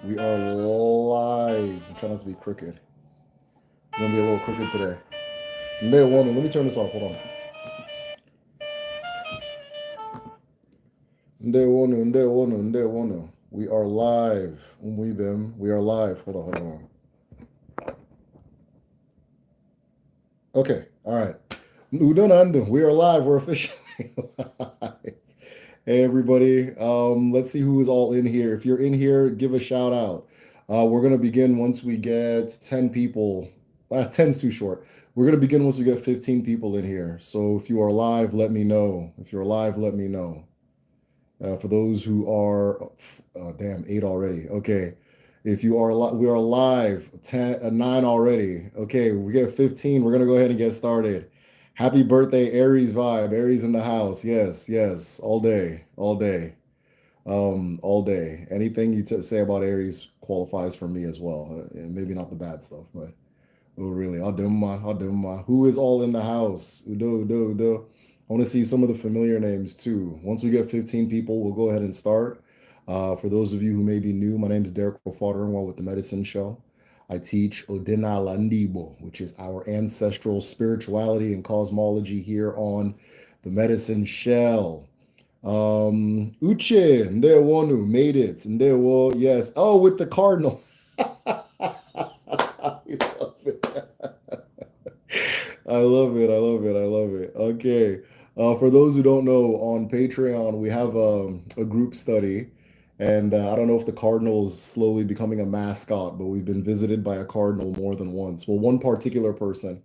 We are live. I'm trying not to be crooked. I'm gonna be a little crooked today. Let me turn this off. Hold on. We are live. We are live. Hold on. Okay. All right. We are live. We're officially live. Hey everybody. Let's see who is all in here. If you're in here, give a shout out. We're gonna begin once we get 10 people. 10's too short. We're gonna begin once we get 15 people in here. So if you are live, let me know. If you're live, let me know. For those who are, damn, 8 already. Okay. If you are, we are live. 9 already. Okay, we get 15. We're gonna go ahead and get started. Happy birthday, Aries vibe. Aries in the house. Yes, yes. All day, all day, all day. Anything you say about Aries qualifies for me as well. And maybe not the bad stuff, but oh really? I'll do my. Who is all in the house? Udo, udo, udo. I want to see some of the familiar names too. Once we get 15 people, we'll go ahead and start. For those of you who may be new, my name is Derek Ofaderingwa with the Medicine Show. I teach Odina Landibo, which is our ancestral spirituality and cosmology here on the Medicine Shell. Uche, Ndewonu made it. Ndewo, yes. Oh, with the cardinal. I love it. I love it. I love it. I love it. Okay. For those who don't know, on Patreon, we have a group study. And I don't know if the Cardinal is slowly becoming a mascot, but we've been visited by a Cardinal more than once. Well, one particular person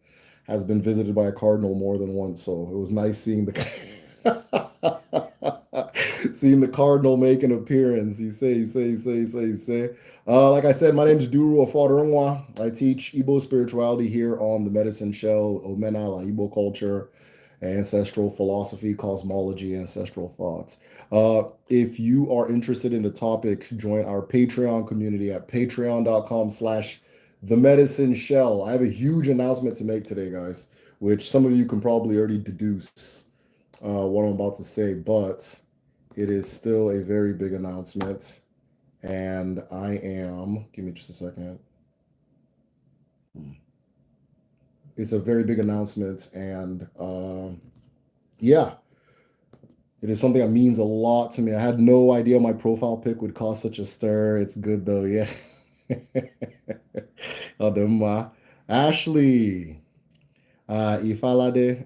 has been visited by a Cardinal more than once. So it was nice seeing the seeing the Cardinal make an appearance. You say. Like I said, my name is Duru Ofaderingwa. I teach Igbo spirituality here on the Medicine Shell, Omenala, Igbo culture, ancestral philosophy, cosmology, ancestral thoughts. If you are interested in the topic, join our Patreon community at patreon.com/, the Medicine Shell. I have a huge announcement to make today, guys, which some of you can probably already deduce what I'm about to say, but it is still a very big announcement. And give me just a second. It's a very big announcement. And yeah, it is something that means a lot to me. I had no idea my profile pic would cause such a stir. It's good though, yeah. Ashley, Ifalade,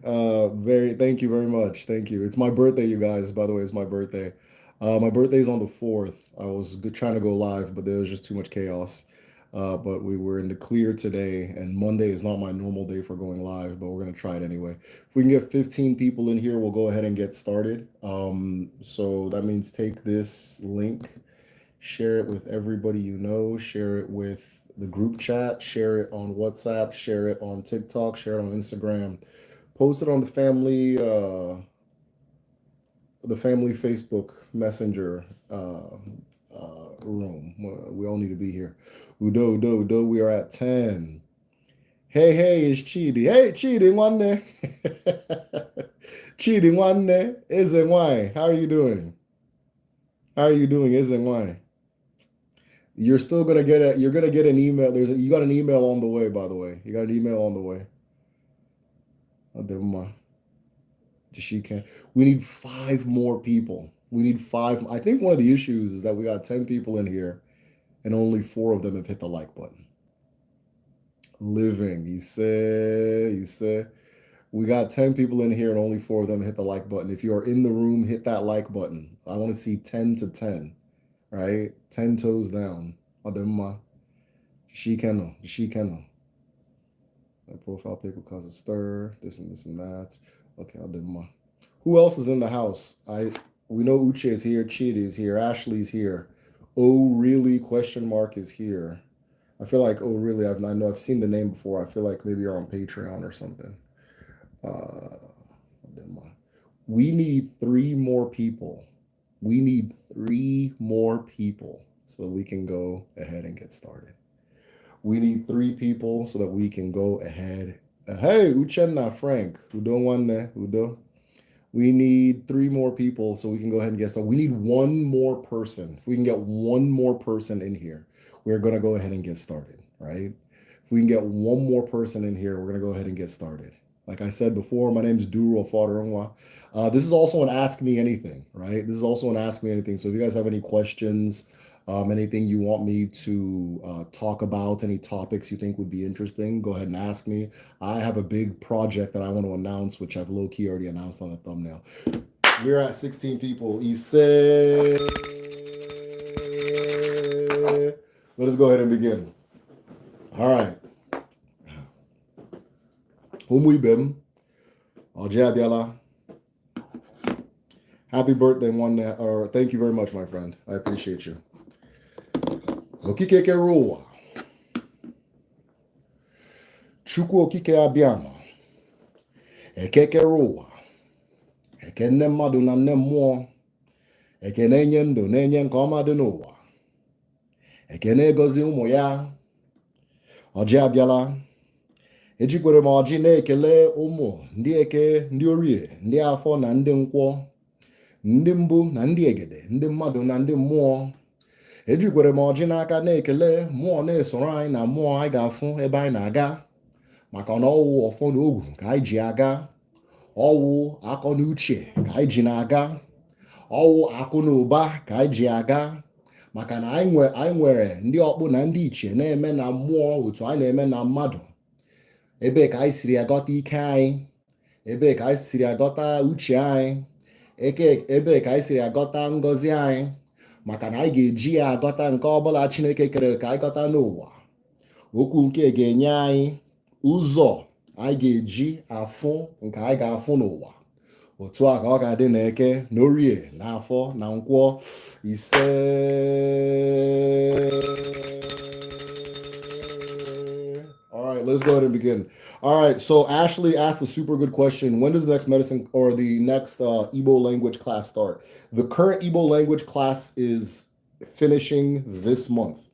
thank you very much. Thank you. It's my birthday, you guys. By the way, it's my birthday. My birthday is on the 4th. I was trying to go live, but there was just too much chaos. But we were in the clear today, and Monday is not my normal day for going live, but we're gonna try it anyway. If we can get 15 people in here, we'll go ahead and get started. So that means take this link, share it with everybody you know, share it with the group chat, share it on WhatsApp, share it on TikTok, share it on Instagram, post it on the family Facebook Messenger room. We all need to be here. Udo, udo, udo. We are at 10. Hey, it's Chidi. Hey, Chidi, nwanne. Chidi, nwanne. Eze nwai. How are you doing? How are you doing, Eze nwai? You're still gonna you're gonna get an email. You got an email on the way, by the way. You got an email on the way. She can. We need 5 more people. We need 5. I think one of the issues is that we got 10 people in here and only 4 of them have hit the like button. Living, he said. We got 10 people in here and only 4 of them hit the like button. If you are in the room, hit that like button. I want to see 10 to 10, right? 10 toes down. She can. My profile pic will cause a stir. This and that. Okay, I'll do my. Who else is in the house? We know Uche is here, Chidi is here, Ashley's here. Oh really? Question mark is here. I feel like oh really? I know I've seen the name before. I feel like maybe you're on Patreon or something. We need 3 more people. We need 3 more people so that we can go ahead and get started. We need 3 people so that we can go ahead. Hey, Uchenna Frank, Udo Nwanne, Udo. We need three more people so we can go ahead and get started. We need one more person. If we can get one more person in here, we're going to go ahead and get started, right? If we can get one more person in here, we're going to go ahead and get started. Like I said before, my name is Duro Fadarungwa. This is also an Ask Me Anything, right? This is also an Ask Me Anything. So if you guys have any questions, anything you want me to talk about, any topics you think would be interesting, go ahead and ask me. I have a big project that I want to announce, which I've low key already announced on the thumbnail. We're at 16 people. Ise. Let us go ahead and begin. All right. Umwibim. Aljabiala. Happy birthday, or thank you very much, my friend. I appreciate you. Okike Ruwa. Chukwu okike abịama. Ekeke Ruwa. Ekene mmadụ na nne mmụọ. Ekene enye ndụ na-enye nke ọma dị n'ụwa. Ekene egozi ụmụ ya. Ọjị abịala. Ejikwere m ọjị na-ekele ụmụ ndị eke, ndị orie, ndị afọ na ndị nkwọ, ndị mbụ na ndị egede, ndị mmadụ na ndị mmụọ. Ejikwere m ọjị n'aka na-ekele mmụọ na-esoro anyị na mmụọ anyị ga-afụ ebe anyị na-aga, maka na ọwụ ọfọ na ogwu ka anyị ji aga, ọwụ akọ na uche ka anyị ji na-aga, ọwụ akụ na ụba ka anyị ji aga, maka na anyị nwere ndị ọkpụ na ndị ichie na-eme na mmụọ otu anyị na-eme na mmadụ. Ebe ka anyị siri agọta ike anyị, ebe ka anyị siri agọta uche anyị, ebe ka anyị siri agọta ngọzi anyị, maka na anyị ga-eji ya agọta nke ọbụla Chineke kere ka anyị gọta n'ụwa. Okwu nke ga-enye anyị ụzọ anyị ga-eji afụ nke anyị ga-afụ n'ụwa. Otu a ka ọ ga-adị na eke, na orie, na afọ, na nkwọ. Ise. All right, let's go ahead and begin. All right, so Ashley asked a super good question. When does the next medicine or the next Igbo language class start? The current Igbo language class is finishing this month.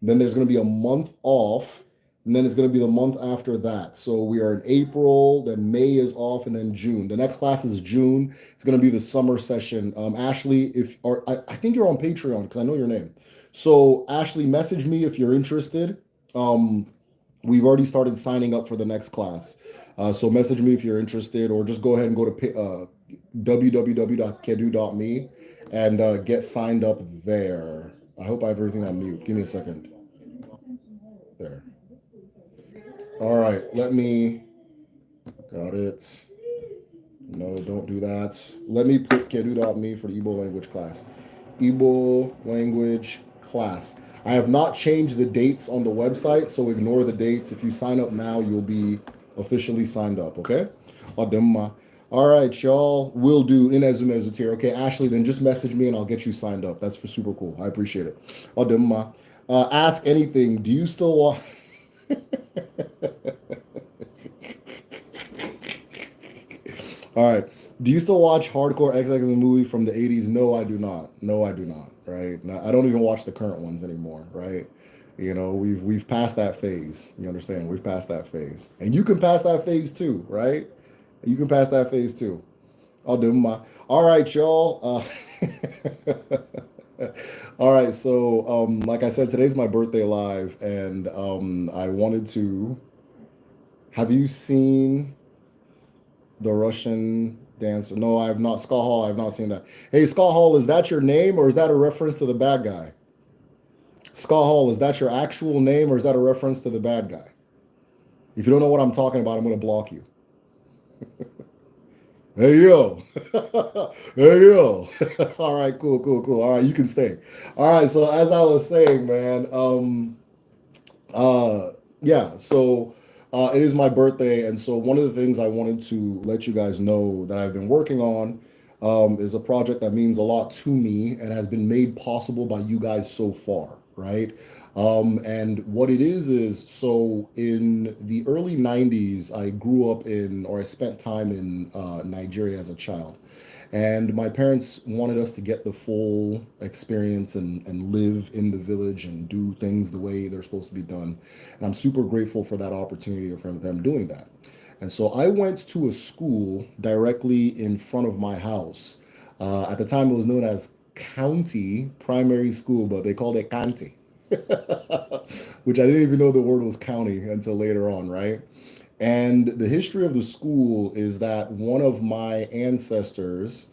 Then there's going to be a month off, and then it's going to be the month after that. So we are in April, then May is off, and then June. The next class is June. It's going to be the summer session. Ashley, I think you're on Patreon because I know your name. So Ashley, message me if you're interested. We've already started signing up for the next class. So message me if you're interested, or just go ahead and go to www.kedu.me and get signed up there. I hope I have everything on mute. Give me a second. There. All right, got it. No, don't do that. Let me put kedu.me for the Igbo language class. Igbo language class. I have not changed the dates on the website, so ignore the dates. If you sign up now, you'll be officially signed up, okay? Ademma. All right, y'all. Will do. Inezumezu here. Okay, Ashley, then just message me and I'll get you signed up. That's for super cool. I appreciate it. Ademma. Ask anything. Do you still want... All right. Do you still watch Hardcore XX movie from the 80s? No, I do not. No, I do not. Right? Now, I don't even watch the current ones anymore. Right? You know, we've passed that phase. You understand? We've passed that phase, and you can pass that phase too. Right? You can pass that phase too. I'll do my. All right, y'all. All right. So, like I said, today's my birthday live, and I wanted to. Have you seen the Russian dancer? No, I have not. Scott Hall, I have not seen that. Hey, Scott Hall, is that your name or is that a reference to the bad guy? Scott Hall, is that your actual name or is that a reference to the bad guy? If you don't know what I'm talking about, I'm going to block you. Hey, yo. Hey, yo. All right, cool. All right, you can stay. All right, so as I was saying, man, yeah, so it is my birthday, and so one of the things I wanted to let you guys know that I've been working on is a project that means a lot to me and has been made possible by you guys so far, right? And what it is so in the early 90s, I grew up or I spent time in Nigeria as a child. And my parents wanted us to get the full experience and live in the village and do things the way they're supposed to be done. And I'm super grateful for that opportunity or for them doing that. And so I went to a school directly in front of my house. At the time, it was known as County Primary School, but they called it County, which I didn't even know the word was county until later on, right? And the history of the school is that one of my ancestors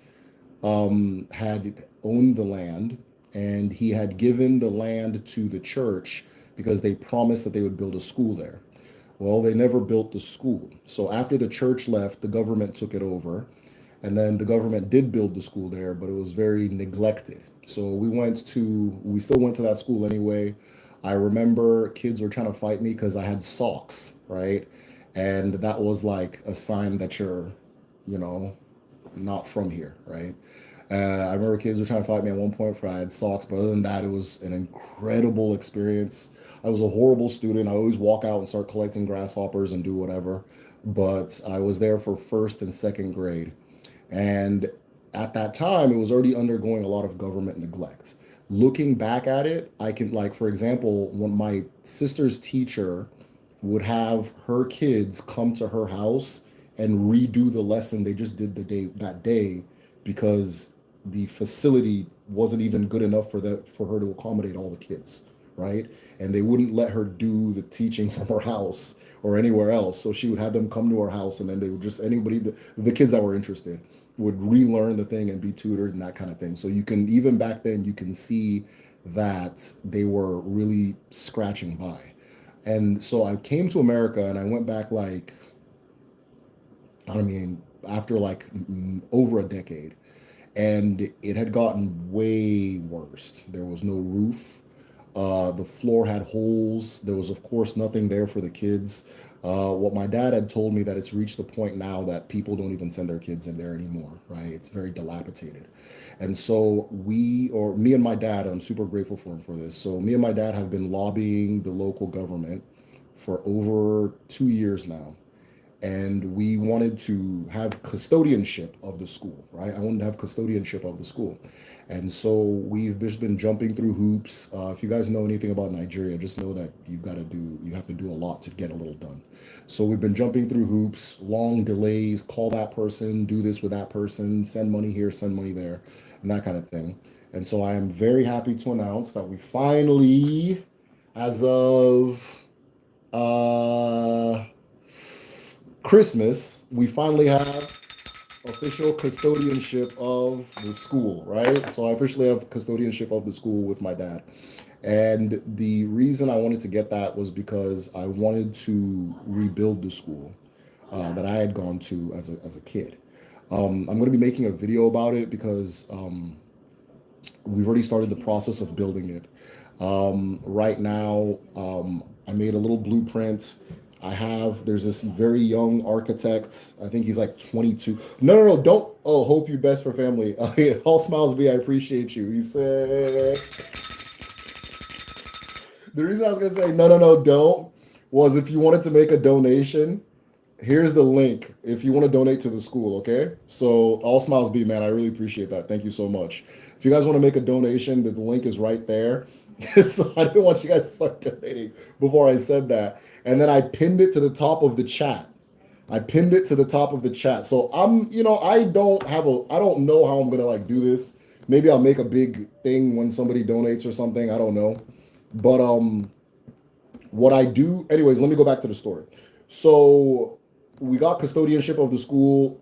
had owned the land, and he had given the land to the church because they promised that they would build a school there. Well, they never built the school. So after the church left, the government took it over. And then the government did build the school there, but it was very neglected. So we still went to that school anyway. I remember kids were trying to fight me because I had socks, right? And that was like a sign that you're, you know, not from here, right? I remember kids were trying to fight me at one point for I had socks, but other than that, it was an incredible experience. I was a horrible student. I always walk out and start collecting grasshoppers and do whatever. But I was there for first and second grade. And at that time, it was already undergoing a lot of government neglect. Looking back at it, I can, like, for example, when my sister's teacher would have her kids come to her house and redo the lesson they just did the day that day because the facility wasn't even good enough for her to accommodate all the kids, right? And they wouldn't let her do the teaching from her house or anywhere else. So she would have them come to her house, and then they would just anybody the kids that were interested would relearn the thing and be tutored and that kind of thing. So you can even back then you can see that they were really scratching by. And so I came to America and I went back like I mean after like over a decade, and it had gotten way worse. There was no roof. The floor had holes. There was, of course, nothing there for the kids. What my dad had told me that it's reached the point now that people don't even send their kids in there anymore, right? It's very dilapidated. And so me and my dad, I'm super grateful for him for this. So me and my dad have been lobbying the local government for over 2 years now, and we wanted to have custodianship of the school, right? I wanted to have custodianship of the school. And so we've just been jumping through hoops. If you guys know anything about Nigeria, just know that you have to do a lot to get a little done. So we've been jumping through hoops, long delays, call that person, do this with that person, send money here, send money there, and that kind of thing. And so I am very happy to announce that we finally, as of uh, Christmas, we finally have official custodianship of the school, right? So I officially have custodianship of the school with my dad. And the reason I wanted to get that was because I wanted to rebuild the school that I had gone to as a kid. I'm going to be making a video about it because we've already started the process of building it. Right now, I made a little blueprint. There's this very young architect. I think he's like 22. No, no, no, don't. Oh, hope you best for family. Yeah, all smiles be, I appreciate you. He said, the reason I was going to say, no, no, no, don't, was if you wanted to make a donation, here's the link if you want to donate to the school, okay? So all smiles be, man. I really appreciate that. Thank you so much. If you guys want to make a donation, the link is right there. So I didn't want you guys to start donating before I said that. And then I pinned it to the top of the chat. I pinned it to the top of the chat. So I don't know how I'm gonna like do this. Maybe I'll make a big thing when somebody donates or something. I don't know. But what I do, anyways, let me go back to the story. So we got custodianship of the school.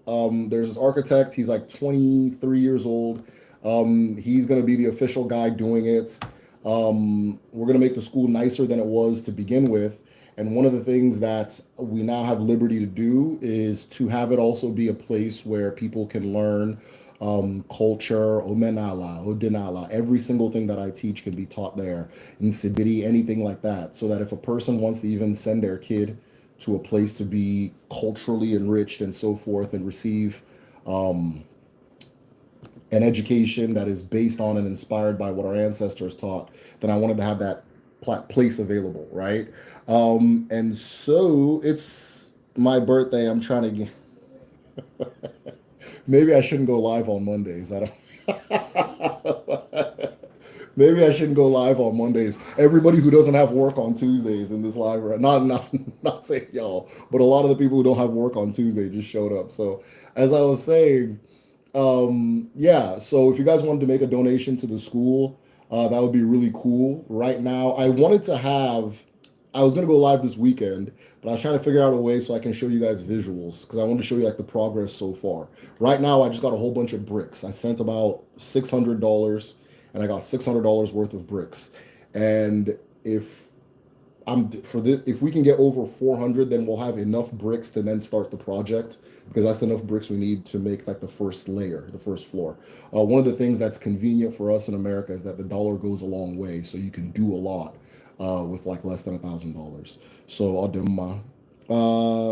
There's this architect. He's like 23 years old. He's going to be the official guy doing it. We're going to make the school nicer than it was to begin with. And one of the things that we now have liberty to do is to have it also be a place where people can learn culture, omenala, odinala. Every single thing that I teach can be taught there in Sibiri, anything like that. So that if a person wants to even send their kid to a place to be culturally enriched and so forth and receive an education that is based on and inspired by what our ancestors taught, then I wanted to have that place available, right? And so it's my birthday. I'm trying to get, maybe I shouldn't go live on Mondays. I don't. Maybe I shouldn't go live on Mondays. Everybody who doesn't have work on Tuesdays in this live, right? Not saying y'all, but a lot of the people who don't have work on Tuesday just showed up. So as I was saying, yeah. So if you guys wanted to make a donation to the school, that would be really cool. Right now, I wanted to have. I was gonna go live this weekend, but I was trying to figure out a way so I can show you guys visuals because I wanted to show you like the progress so far. Right now, I just got a whole bunch of bricks. I sent about $600, and I got $600 worth of bricks. And if if we can get over 400, then we'll have enough bricks to then start the project because that's enough bricks we need to make like the first layer, the first floor. One of the things that's convenient for us in America is that the dollar goes a long way, so you can do a lot with like less than $1,000. So Ademma,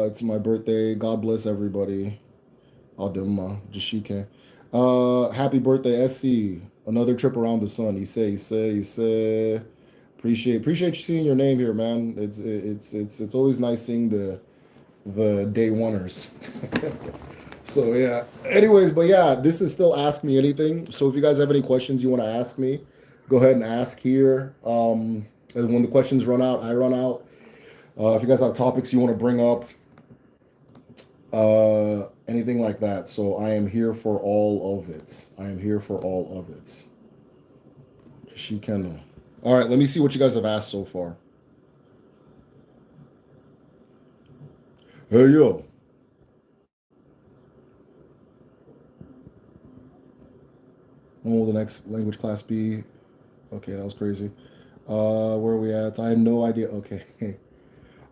it's my birthday. God bless everybody. Ademma, Jashike. Happy birthday, SC. Another trip around the sun. He say. Appreciate you seeing your name here, man. It's always nice seeing the day oneers. So yeah. Anyways, but yeah, this is still Ask Me Anything. So if you guys have any questions you want to ask me, go ahead and ask here. And when the questions run out, I run out. If you guys have topics you want to bring up, anything like that. So I am here for all of it. I am here for all of it. She can. All right, let me see what you guys have asked so far. Hey yo, when will the next language class be? Okay, that was crazy. Where are we at? I have no idea. Okay.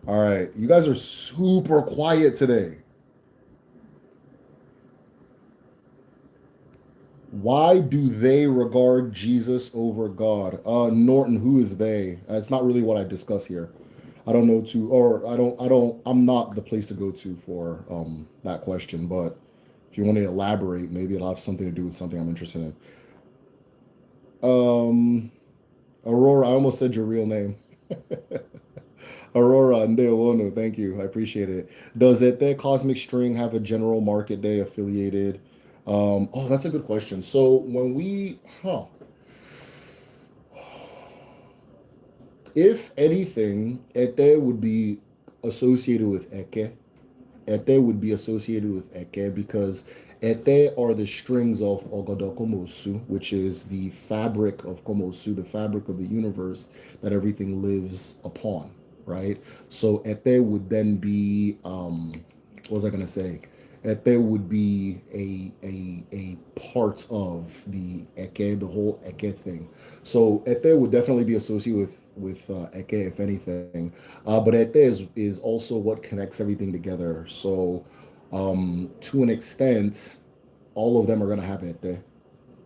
All right. You guys are super quiet today. Why do they regard Jesus over God? Norton, who is they? It's not really what I discuss here. I don't know to, or I'm not the place to go to for that question, but if you want to elaborate, maybe it'll have something to do with something I'm interested in. Um, Aurora, I almost said your real name. Aurora Ndeowono, thank you. I appreciate it. Does it the Cosmic String have a general market day affiliated? Oh, that's a good question. So when if anything, Ete would be associated with Eke. Ete would be associated with Eke because Ete are the strings of Ogodo Komosu, which is the fabric of Komosu, the fabric of the universe that everything lives upon, right? So Ete would then be, what was I gonna say? Ete would be a part of the Eke, the whole Eke thing. So Ete would definitely be associated with Eke, if anything. But Ete is also what connects everything together. So to an extent, all of them are gonna have Ete.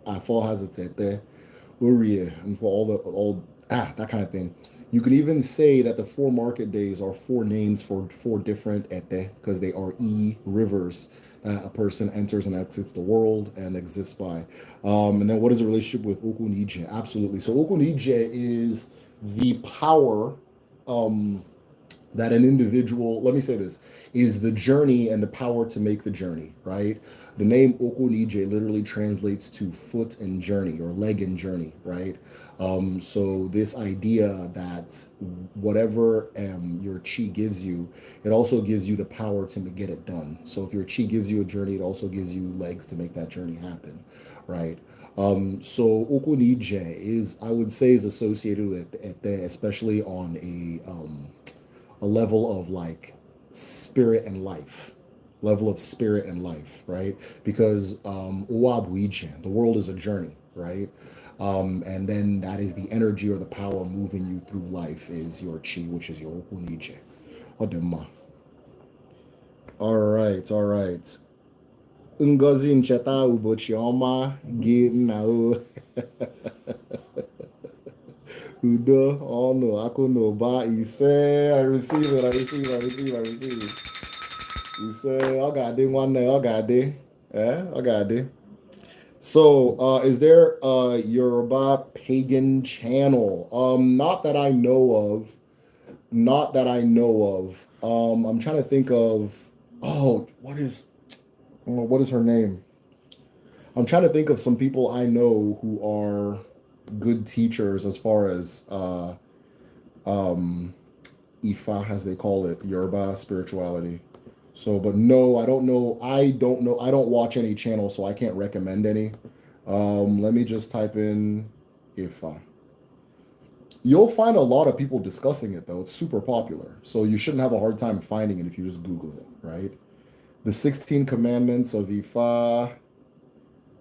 Afal has its Ete. Uriye, and for all that kind of thing. You can even say that the four market days are four names for four different ete because they are rivers that a person enters and exits the world and exists by. And then what is the relationship with Okunije? Absolutely. So Okunije is the power um, that an individual, let me say this, is the journey and the power to make the journey, right? The name Okunije literally translates to foot and journey or leg and journey, right? So this idea that whatever your chi gives you, it also gives you the power to get it done. So if your chi gives you a journey, it also gives you legs to make that journey happen, right? So Okunije is, I would say, is associated with it, especially on a level of like spirit and life, level of spirit and life, right? Because the world is a journey, right? And then that is the energy or the power moving you through life is your chi, which is your okunije. Odema. All right, all right. Ngozi ncheta ubochi ọma gị na udo ọnụ akụ na ụba ise. I receive it, I receive it, I receive it, I receive it. Ise, ọ ga-adị nwanne, ọ ga-adị. Ọ ga-adị. So, is there a Yoruba pagan channel? Not that I know of. Not that I know of. I'm trying to think of. Oh, what is her name? I'm trying to think of some people I know who are. good teachers as far as um Ifa, as they call it, Yoruba spirituality. So, but no, I don't know. I don't know. I don't watch any channels, so I can't recommend any. Let me just type in Ifa. You'll find a lot of people discussing it though. It's super popular, so you shouldn't have a hard time finding it if you just Google it, right? The 16 Commandments of Ifa,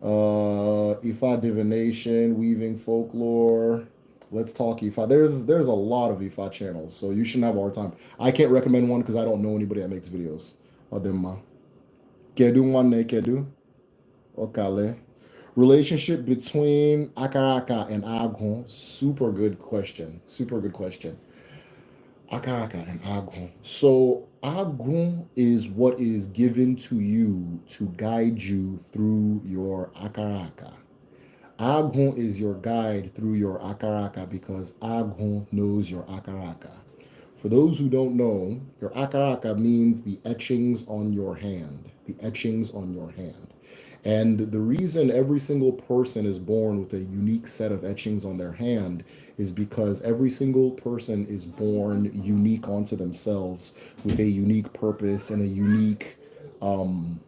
Ifa divination, weaving folklore. Let's talk Ifa. There's a lot of Ifa channels, so you shouldn't have a hard time. I can't recommend one because I don't know anybody that makes videos. Ademma. Kedu nwanne kedu? Okale. Relationship between Akaraka and Agun. Super good question. Super good question. Akaraka and Agun. So Agun is what is given to you to guide you through your Akaraka. Agun is your guide through your Akaraka because Agun knows your Akaraka. For those who don't know, your Akaraka means the etchings on your hand. The etchings on your hand. And the reason every single person is born with a unique set of etchings on their hand is because every single person is born unique onto themselves with a unique purpose and a unique um,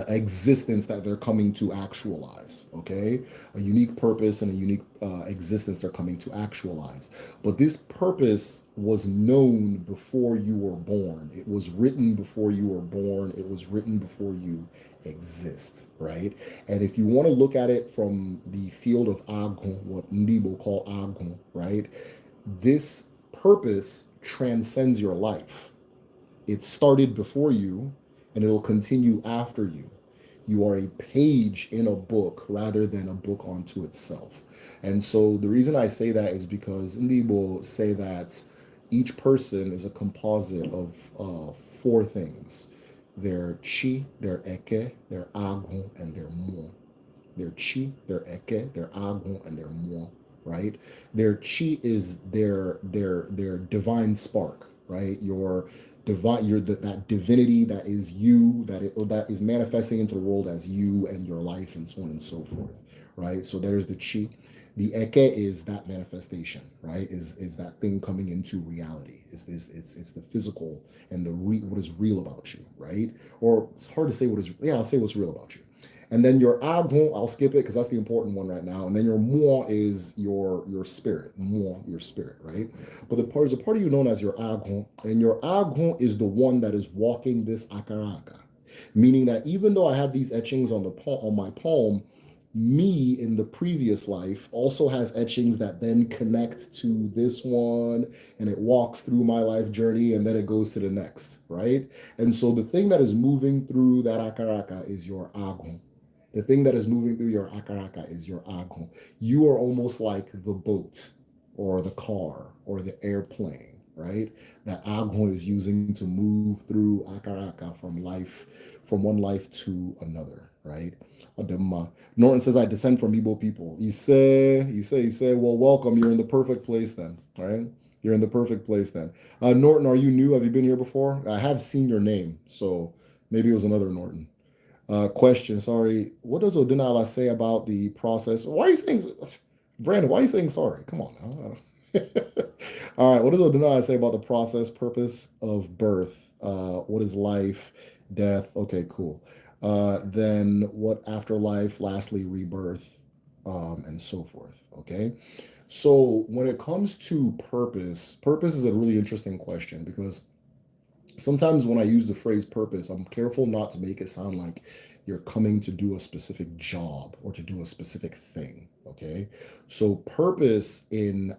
existence that they're coming to actualize. Okay, a unique purpose and a unique existence they're coming to actualize. But this purpose was known before you were born. It was written before you were born. It was written before you exist, right? And if you want to look at it from the field of Agun, what Ndibo call Agun, right? This purpose transcends your life. It started before you and it'll continue after you. You are a page in a book rather than a book unto itself. And so the reason I say that is because Ndibo say that each person is a composite of four things: their chi, their eke, their agun, and their mo. Their chi, their eke, their agun, and their mo. Right? Their chi is their divine spark. Right? Your divine, that divinity that is you, that is manifesting into the world as you and your life, and so on and so forth. Right? So there's the chi. The eke is that manifestation, right? Is that thing coming into reality? It's the physical and what is real about you, right? Or it's hard to say what is. Yeah, I'll say what's real about you. And then your agon, I'll skip it because that's the important one right now. And then your moi is your spirit, moi, your spirit, right? But there's a part of you known as your agon, and your agon is the one that is walking this akaraka, meaning that even though I have these etchings on my palm, me in the previous life also has etchings that then connect to this one, and it walks through my life journey and then it goes to the next, right? And so the thing that is moving through that akaraka is your agon. The thing that is moving through your akaraka is your agon. You are almost like the boat or the car or the airplane, right? That agon is using to move through akaraka from one life to another, right? Ademma. Norton says, I descend from Igbo people. He said, well, welcome. You're in the perfect place then, all right? You're in the perfect place then. Norton, are you new? Have you been here before? I have seen your name, so maybe it was another Norton. Question, sorry. What does Odinala say about the process? Why are you saying, Brandon, why are you saying sorry? Come on now. All right, what does Odinala say about the process, purpose of birth? What is life, death? Okay, cool. Then what afterlife, lastly, rebirth, and so forth. Okay. So when it comes to purpose is a really interesting question because sometimes when I use the phrase purpose, I'm careful not to make it sound like you're coming to do a specific job or to do a specific thing. Okay. So purpose in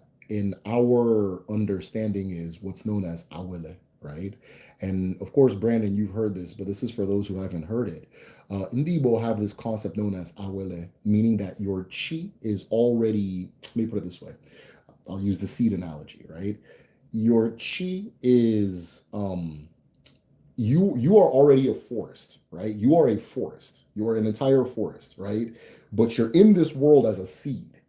our understanding is what's known as awele, right? And of course, Brandon, you've heard this, but this is for those who haven't heard it. Indibo have this concept known as awele, meaning that your chi is already, let me put it this way. I'll use the seed analogy, right? Your chi is you are already a forest, right? You are a forest. You are an entire forest, right? But you're in this world as a seed.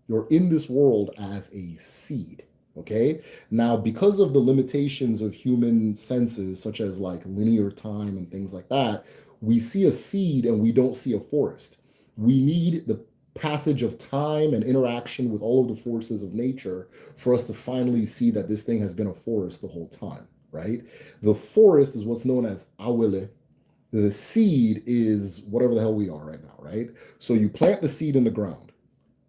You're in this world as a seed. Okay. Now, because of the limitations of human senses, such as like linear time and things like that, we see a seed and we don't see a forest. We need passage of time and interaction with all of the forces of nature for us to finally see that this thing has been a forest the whole time, right? The forest is what's known as awele. The seed is whatever the hell we are right now, right? So you plant the seed in the ground.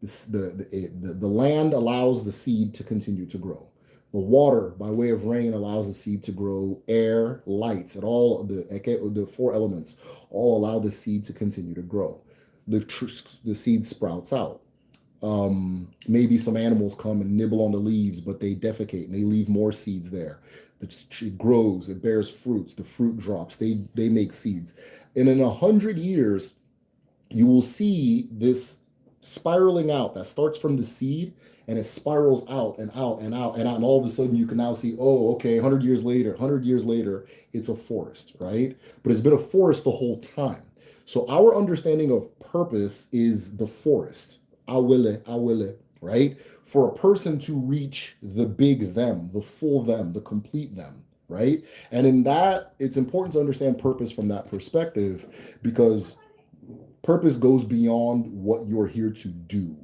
The land allows the seed to continue to grow. The water, by way of rain, allows the seed to grow. Air, light, and all of the four elements all allow the seed to continue to grow. The seed sprouts out. Maybe some animals come and nibble on the leaves, but they defecate and they leave more seeds there. The tree grows, it bears fruits, the fruit drops, they make seeds. And in 100 years, you will see this spiraling out that starts from the seed and it spirals out and out and out and out. And all of a sudden you can now see, oh, okay, 100 years later, 100 years later, it's a forest, right? But it's been a forest the whole time. So our understanding of purpose is the forest. Awele, right? For a person to reach the big them, the full them, the complete them, right? And in that, it's important to understand purpose from that perspective because purpose goes beyond what you're here to do.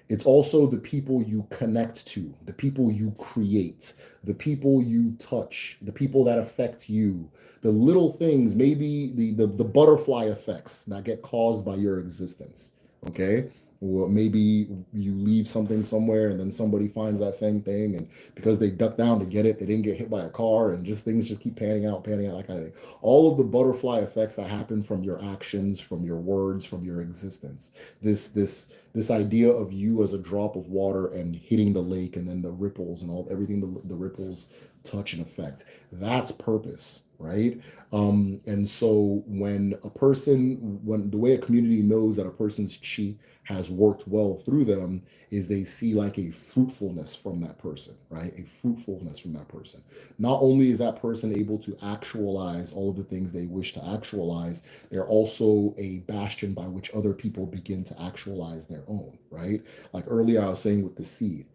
It's also the people you connect to, the people you create, the people you touch, the people that affect you, the little things, maybe the butterfly effects that get caused by your existence. Okay. Or maybe you leave something somewhere and then somebody finds that same thing. And because they ducked down to get it, they didn't get hit by a car and just things just keep panning out, that kind of thing. All of the butterfly effects that happen from your actions, from your words, from your existence. This idea of you as a drop of water and hitting the lake and then the ripples and all everything the ripples touch and affect. That's purpose, right? And so when the way a community knows that a person's chi has worked well through them is they see like a fruitfulness from that person, right? A fruitfulness from that person. Not only is that person able to actualize all of the things they wish to actualize, they're also a bastion by which other people begin to actualize their own, right? Like earlier I was saying with the seed,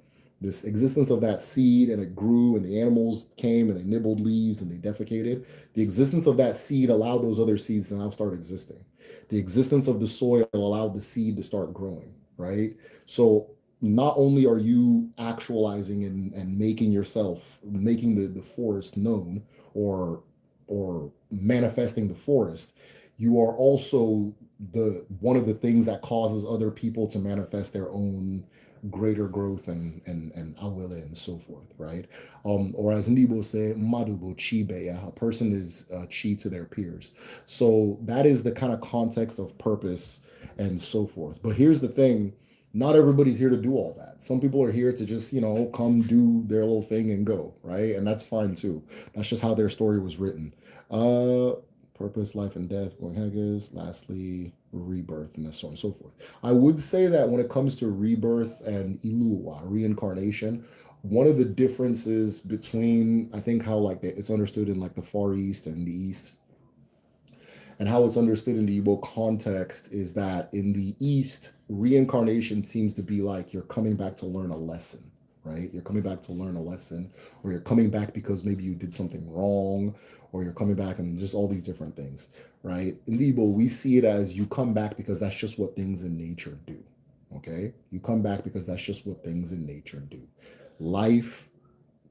this existence of that seed and it grew and the animals came and they nibbled leaves and they defecated. The existence of that seed allowed those other seeds to now start existing. The existence of the soil allowed the seed to start growing, right? So not only are you actualizing and making yourself, making the forest known or manifesting the forest, you are also the one of the things that causes other people to manifest their own greater growth and awele and so forth, right? Or as Ndibo say, madubo chibe, yeah, a person is chi to their peers. So that is the kind of context of purpose and so forth. But here's the thing, not everybody's here to do all that. Some people are here to just, come do their little thing and go, right? And that's fine too. That's just how their story was written. Uh, Purpose, life and death, going haggis, lastly, rebirth, and so on and so forth. I would say that when it comes to rebirth and Ilua, reincarnation, one of the differences between, I think how like it's understood in like the Far East and the East, and how it's understood in the Igbo context is that in the East, reincarnation seems to be like you're coming back to learn a lesson, right? You're coming back to learn a lesson, or you're coming back because maybe you did something wrong, or you're coming back and just all these different things, right? In the Igbo, we see it as you come back because that's just what things in nature do, okay? You come back because that's just what things in nature do. Life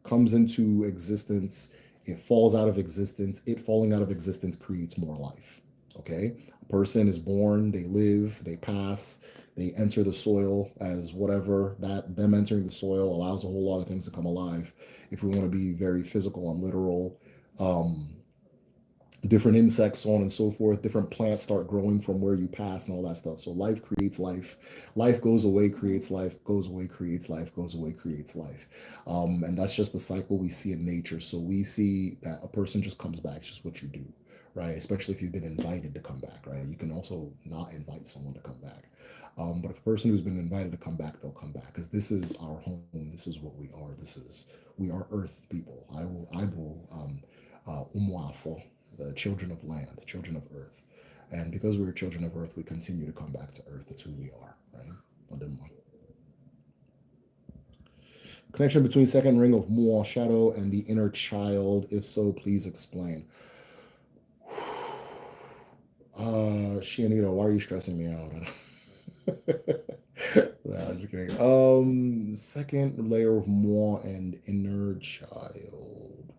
comes into existence, it falls out of existence. It falling out of existence creates more life. Okay? A person is born, they live, they pass, they enter the soil as whatever that them entering the soil allows a whole lot of things to come alive. If we want to be very physical and literal, um, different insects, so on and so forth, different plants start growing from where you pass and all that stuff. So life creates life. Life goes away, creates life, goes away, creates life, goes away, creates life. And that's just the cycle we see in nature. So we see that a person just comes back, it's just what you do, right? Especially if you've been invited to come back, right? You can also not invite someone to come back. But if a person who's been invited to come back, they'll come back because this is our home. This is what we are. We are Earth people. Umwafo, the children of land, children of Earth. And because we're children of Earth, we continue to come back to Earth. That's who we are, right? Connection between second ring of Mual shadow and the inner child. If so, please explain. Shianito, why are you stressing me out? Nah, I'm just kidding. Second layer of more and inner child.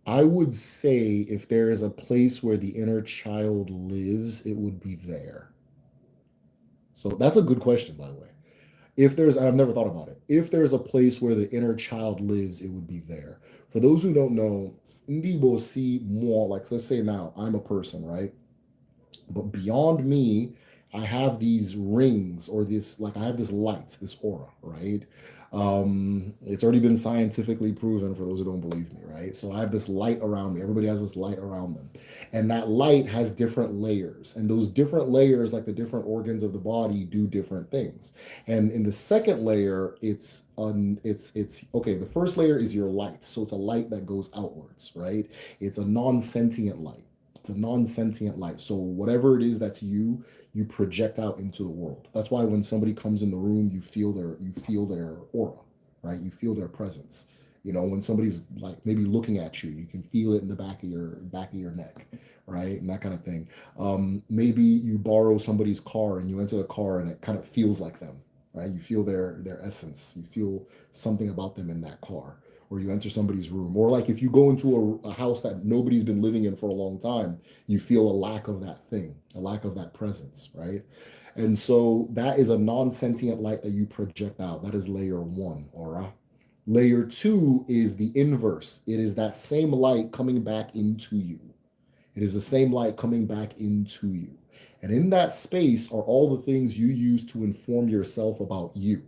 I would say if there is a place where the inner child lives, it would be there. So that's a good question, by the way. If there's, and I've never thought about it, if there's a place where the inner child lives, it would be there. For those who don't know, Ndibo see more, like let's say now I'm a person, right? But beyond me, I have these rings or this, like I have this light, this aura, right? It's already been scientifically proven for those who don't believe me, right? So I have this light around me. Everybody has this light around them. And that light has different layers. And those different layers, like the different organs of the body, do different things. And in the second layer, it's okay, the first layer is your light. So it's a light that goes outwards, right? It's a non-sentient light. It's a non-sentient light. So whatever it is that's you, you project out into the world. That's why when somebody comes in the room, you feel their aura, right? You feel their presence. You know, when somebody's like maybe looking at you, you can feel it in the back of your neck, right? And that kind of thing. Maybe you borrow somebody's car and you enter the car and it kind of feels like them, right? You feel their essence. You feel something about them in that car, or you enter somebody's room, or like if you go into a house that nobody's been living in for a long time, you feel a lack of that thing, a lack of that presence, right? And so that is a non-sentient light that you project out. That is layer one, aura. Layer two is the inverse. It is that same light coming back into you. It is the same light coming back into you. And in that space are all the things you use to inform yourself about you.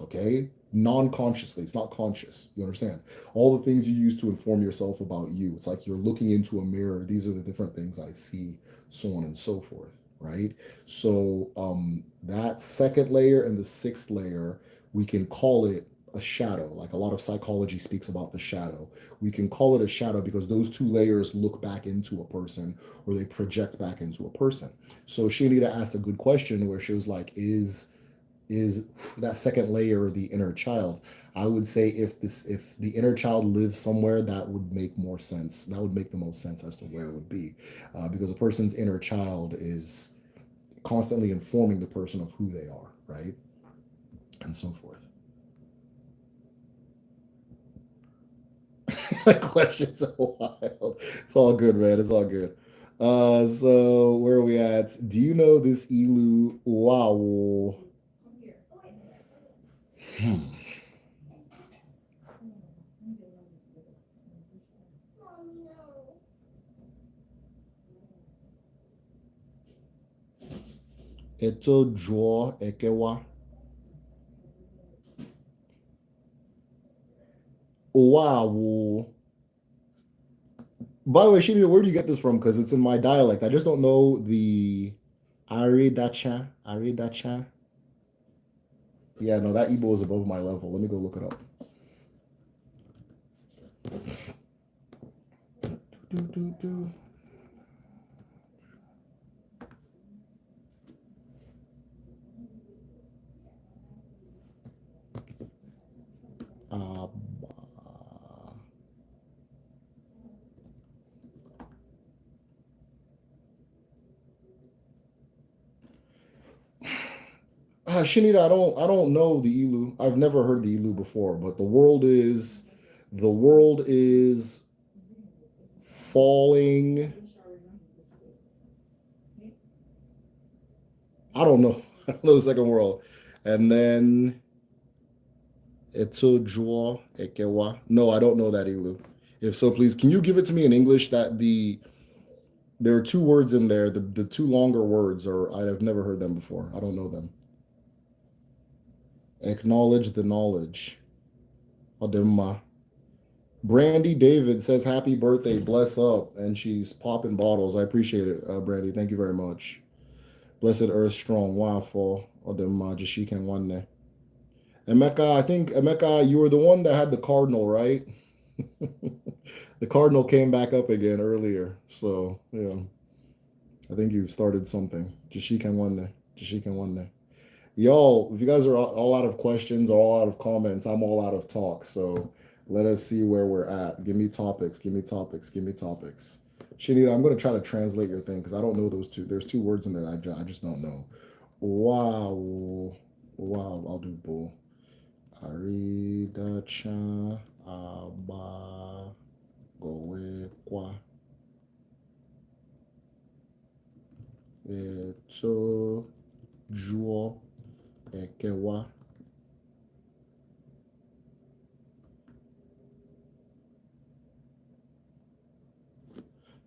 Okay? Non-consciously. It's not conscious. You understand? All the things you use to inform yourself about you. It's like you're looking into a mirror. These are the different things I see, so on and so forth. Right? So that second layer and the sixth layer, we can call it a shadow. Like a lot of psychology speaks about the shadow. We can call it a shadow because those two layers look back into a person or they project back into a person. So Shanita asked a good question where she was like, is that second layer the inner child? I would say if the inner child lives somewhere, that would make more sense. That would make the most sense as to where it would be, because a person's inner child is constantly informing the person of who they are, right, and so forth. Questions are wild. It's all good, man. It's all good. So where are we at? Do you know this Ilu? Wow. Hmm. Eto Draw Ekewa. Wow. By the way, Shini, where do you get this from? Because it's in my dialect. I just don't know the Aridacha. Aridacha. Yeah, no, that Igbo is above my level. Let me go look it up. Do, do, do. Uh, Shinita, I don't know the Ilu. I've never heard the Ilu before, but the world is falling. I don't know. I don't know the second world. And then Etojo Ekewa. No, I don't know that Ilu. If so, please, can you give it to me in English? There are two words in there. The two longer words are I've never heard them before. I don't know them. Acknowledge the knowledge. Ademma. Brandy David says happy birthday, bless up, and she's popping bottles. I appreciate it, Brandy. Thank you very much. Blessed Earth Strong. Wow, for Ademma Jashikan Wanne. Emeka, I think Emeka, you were the one that had the cardinal, right? The cardinal came back up again earlier, so yeah, I think you've started something. Jashikan Wanne. Jashikan Wanne. Y'all, if you guys are all out of questions or all out of comments, I'm all out of talk. So Let us see where we're at. Give me topics. Give me topics. Give me topics. Shanita, I'm going to try to translate your thing because I don't know those two. There's two words in there I just don't know. Wow. Wow. I'll do bull. Aridacha aba gowe kwa eto juo ekewa.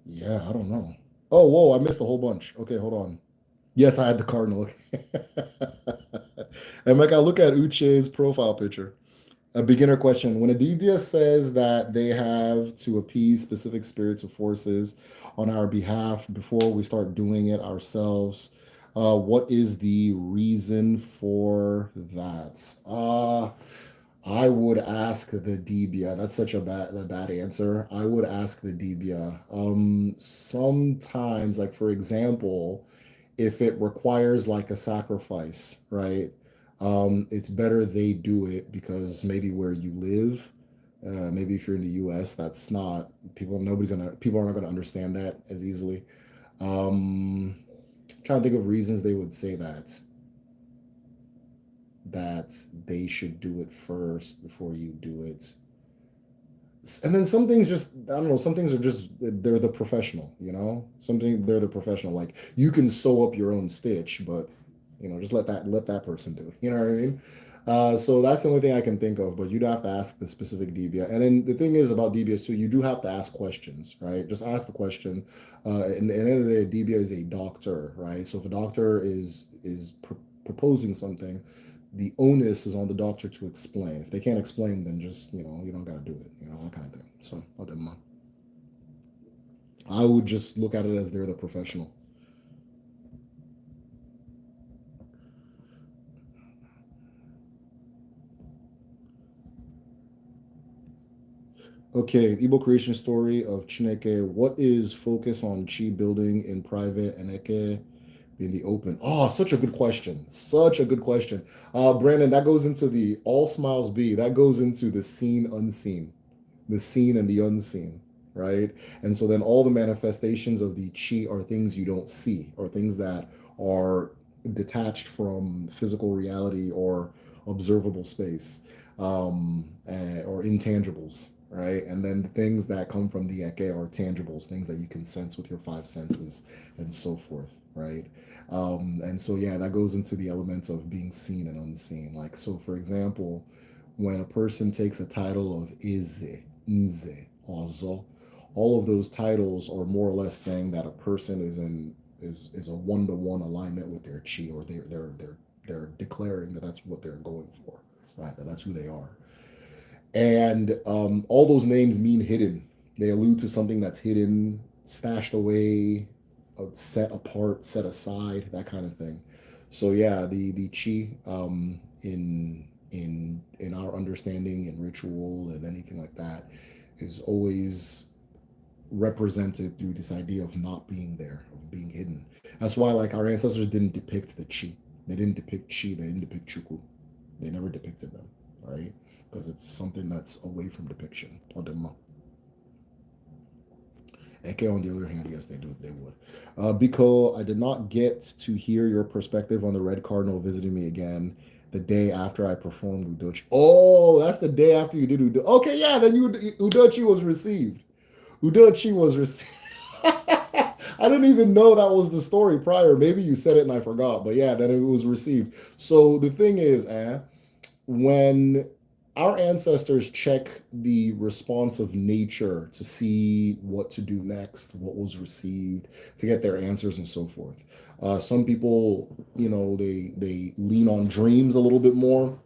Yeah, I don't know. Oh, whoa, I missed a whole bunch. Okay, hold on. Yes, I had the cardinal. And like I look at Uche's profile picture. A beginner question. When Adibia says that they have to appease specific spirits or forces on our behalf before we start doing it ourselves, what is the reason for that? I would ask the Debia. That's such a bad answer. I would ask the Debia. Sometimes, like for example, if it requires like a sacrifice, right? It's better they do it because maybe where you live, maybe if you're in the U.S., that's not people are not gonna understand that as easily. Trying to think of reasons they would say that they should do it first before you do it. And then some things just I don't know, some things are just they're the professional, something they're the professional, like you can sew up your own stitch, but just let that person do it, you know what I mean. So that's the only thing I can think of, but you'd have to ask the specific dbia. And then the thing is about dbs too, you do have to ask questions, right? Just ask the question. And at the end of the day, dbia is a doctor, right? So if a doctor is proposing something, the onus is on the doctor to explain. If they can't explain, then just you don't got to do it, that kind of thing. So I would just look at it as they're the professional. Okay, Igbo creation story of Chineke. What is focus on chi building in private and eke in the open? Oh, such a good question. Such a good question. Brandon, that goes into the all smiles B. That goes into the seen unseen, the seen and the unseen, right? And so then all the manifestations of the chi are things you don't see, or things that are detached from physical reality or observable space, or intangibles, right? And then the things that come from the eke are tangibles, things that you can sense with your five senses and so forth, right? And so yeah, that goes into the elements of being seen and unseen. Like, so for example, when a person takes a title of Ize, Nze, Ozo, all of those titles are more or less saying that a person is a one-to-one alignment with their chi, or they're declaring that that's what they're going for, right? That's who they are. And all those names mean hidden. They allude to something that's hidden, stashed away, set apart, set aside, that kind of thing. So yeah, the chi, in our understanding and ritual and anything like that is always represented through this idea of not being there, of being hidden. That's why like our ancestors didn't depict the chi. They didn't depict chi. They didn't depict chuku. They never depicted them, right? Because it's something that's away from depiction. Odema. Eke, on the other hand, yes, they do. They would. Biko, I did not get to hear your perspective on the red cardinal visiting me again the day after I performed Udochi. Oh, that's the day after you did Udochi. Okay, yeah, then Udochi was received. Udochi was received. I didn't even know that was the story prior. Maybe you said it and I forgot, but yeah, then it was received. So the thing is, when our ancestors check the response of nature to see what to do next, what was received, to get their answers and so forth. Some people, they lean on dreams a little bit more.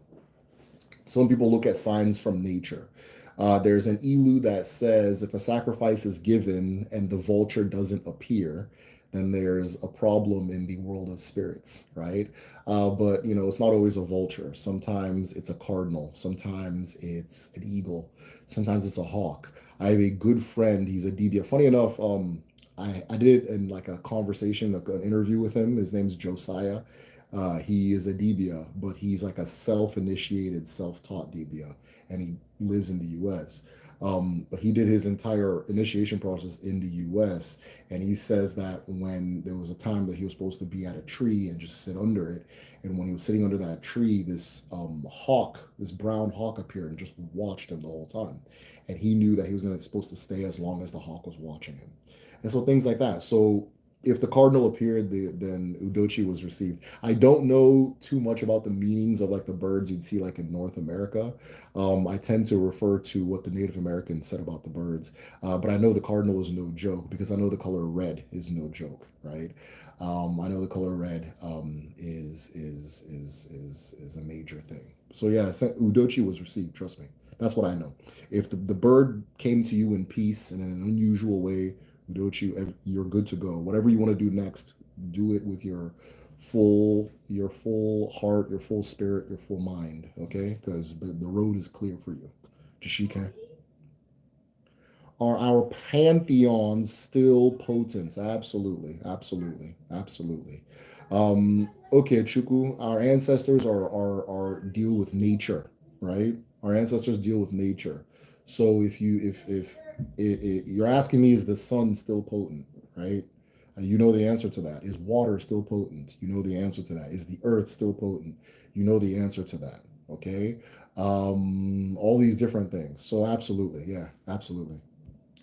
Some people look at signs from nature. There's an ilu that says if a sacrifice is given and the vulture doesn't appear, then there's a problem in the world of spirits, right? But it's not always a vulture. Sometimes it's a cardinal. Sometimes it's an eagle. Sometimes it's a hawk. I have a good friend. He's a DBA. Funny enough, I did in like a conversation, like an interview with him. His name's Josiah. He is a Debia, but he's like a self-initiated, self-taught Debia, and he lives in the U.S. But he did his entire initiation process in the U.S. And he says that when there was a time that he was supposed to be at a tree and just sit under it, and when he was sitting under that tree, this hawk, this brown hawk appeared and just watched him the whole time, and he knew that he was going to supposed to stay as long as the hawk was watching him, and so things like that. So if the cardinal appeared, then Udochi was received. I don't know too much about the meanings of like the birds you'd see like in North America. I tend to refer to what the Native Americans said about the birds, but I know the cardinal is no joke because I know the color red is no joke, right? I know the color red is a major thing. So yeah, Udochi was received. Trust me, that's what I know. If the bird came to you in peace and in an unusual way, Udochi, you're good to go. Whatever you want to do next, do it with your full heart, your full spirit, your full mind. Okay, because the road is clear for you. Jashika. Are our pantheons still potent? Absolutely, absolutely, absolutely. Okay, Chuku, our ancestors are deal with nature, right? Our ancestors deal with nature. So if you're asking me, is the sun still potent, right? You know the answer to that. Is water still potent? You know the answer to that. Is the earth still potent? You know the answer to that. Okay. All these different things. So absolutely, yeah, absolutely.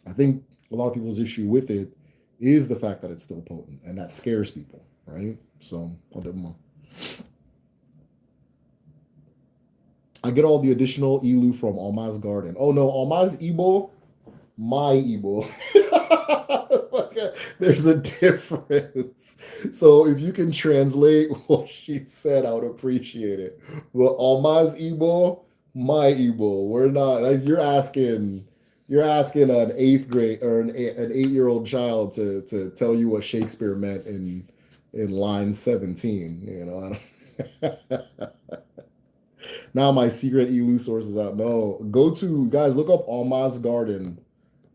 I think a lot of people's issue with it is the fact that it's still potent, and that scares people, right? So I'll do more. I get all the additional Elu from Alma's garden. Oh no, Alma's Igbo, my Igbo. There's a difference. So if you can translate what she said, I would appreciate it. But Alma's Igbo, my Igbo. We're not like you're asking an eighth grade or an 8-year-old child to tell you what Shakespeare meant in line 17. Now my secret Elu source is out. No, go to guys, look up Alma's Garden.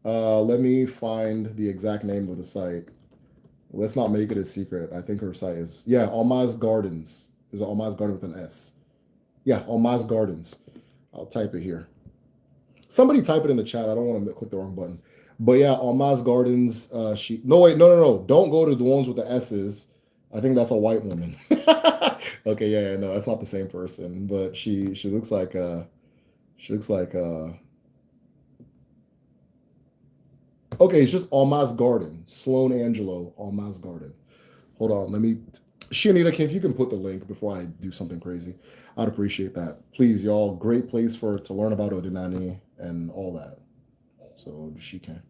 Let me find the exact name of the site. Let's not make it a secret. I think her site is Alma's Gardens. Is it Alma's Garden with an S? Yeah, Alma's Gardens. I'll type it here. Somebody type it in the chat. I don't want to click the wrong button. But yeah, Alma's Gardens. She no wait no. Don't go to the ones with the S's. I think that's a white woman. Okay, yeah, no, that's not the same person. But she looks like she looks like okay, it's just Alma's Garden. Sloan Angelo, Alma's Garden. Hold on, let me. Shanita, if you can put the link before I do something crazy, I'd appreciate that. Please, y'all. Great place for to learn about Odinani and all that. So she can.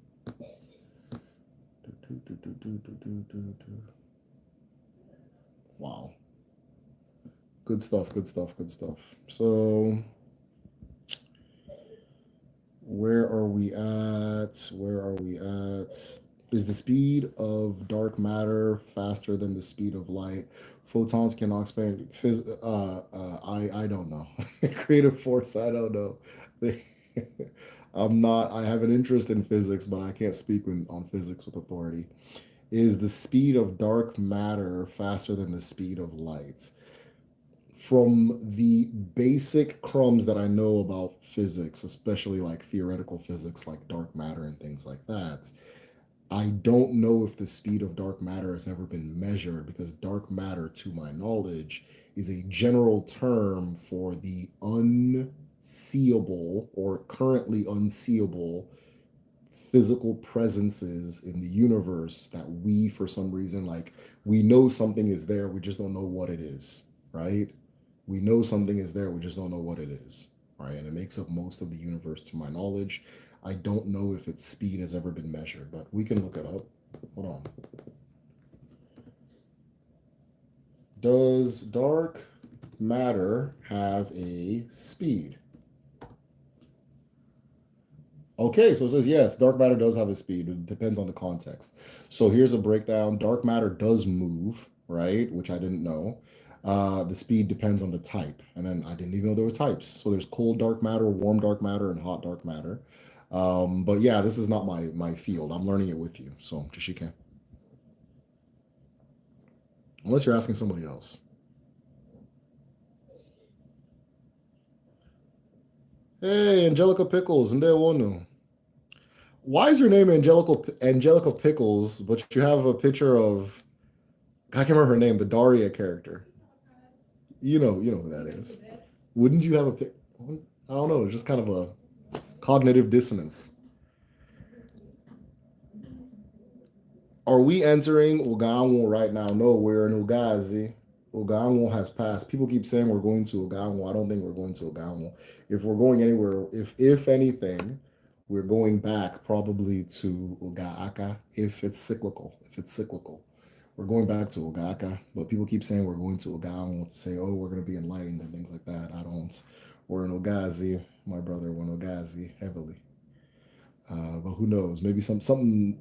Wow. Good stuff. Good stuff. Good stuff. So where are we at? Where are we at? Is the speed of dark matter faster than the speed of light? Photons cannot expand. I don't know. Creative force. I don't know. I'm not. I have an interest in physics, but I can't speak on physics with authority. Is the speed of dark matter faster than the speed of light? From the basic crumbs that I know about physics, especially like theoretical physics, like dark matter and things like that, I don't know if the speed of dark matter has ever been measured because dark matter, to my knowledge, is a general term for the unseeable or currently unseeable physical presences in the universe that we, for some reason, like we know something is there, we just don't know what it is, right? We know something is there, we just don't know what it is, right? And it makes up most of the universe, to my knowledge. I don't know if its speed has ever been measured, but we can look it up. Hold on. Does dark matter have a speed? Okay, so it says yes, dark matter does have a speed. It depends on the context. So here's a breakdown. Dark matter does move, right? Which I didn't know. The speed depends on the type. And then I didn't even know there were types. So there's cold dark matter, warm dark matter, and hot dark matter. But yeah, this is not my field. I'm learning it with you. So Jashika, unless you're asking somebody else. Hey, Angelica Pickles, and there one. Why is your name Angelica Pickles, but you have a picture of I can't remember her name, the Daria character. You know who that is. Wouldn't you have a pic? I don't know. It's just kind of a cognitive dissonance. Are we entering Oganwo right now? No, we're in Ugazi. Oganwo has passed. People keep saying we're going to Oganwo. I don't think we're going to Oganwo. If we're going anywhere, if anything, we're going back probably to Ogaaka if it's cyclical. If it's cyclical, we're going back to Ogaaka. But people keep saying we're going to Oganwo to say, oh, we're going to be enlightened and things like that. I don't. We're in Ogazi. My brother, we're in Ogazi heavily. But who knows? Maybe something.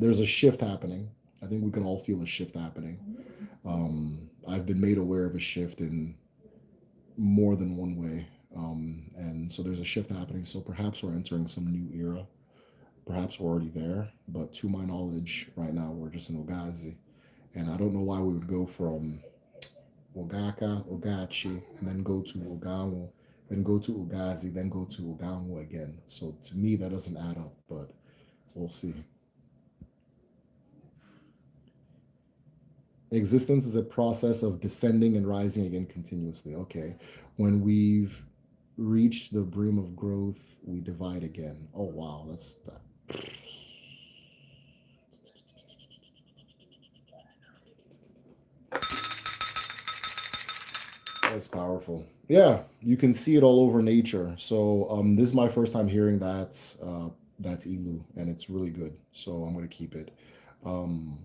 There's a shift happening. I think we can all feel a shift happening. I've been made aware of a shift in more than one way, and so there's a shift happening. So perhaps we're entering some new era. Perhaps we're already there. But to my knowledge, right now we're just in Ogazi, and I don't know why we would go from Ogaka, Ogachi, and then go to Ogawa, then go to Ugazi, then go to Ogawa again. So to me, that doesn't add up, but we'll see. Existence is a process of descending and rising again continuously. Okay. When we've reached the brim of growth, we divide again. Oh, wow. That's powerful. Yeah, you can see it all over nature. So this is my first time hearing that's Elu, and it's really good. So I'm gonna keep it. Um,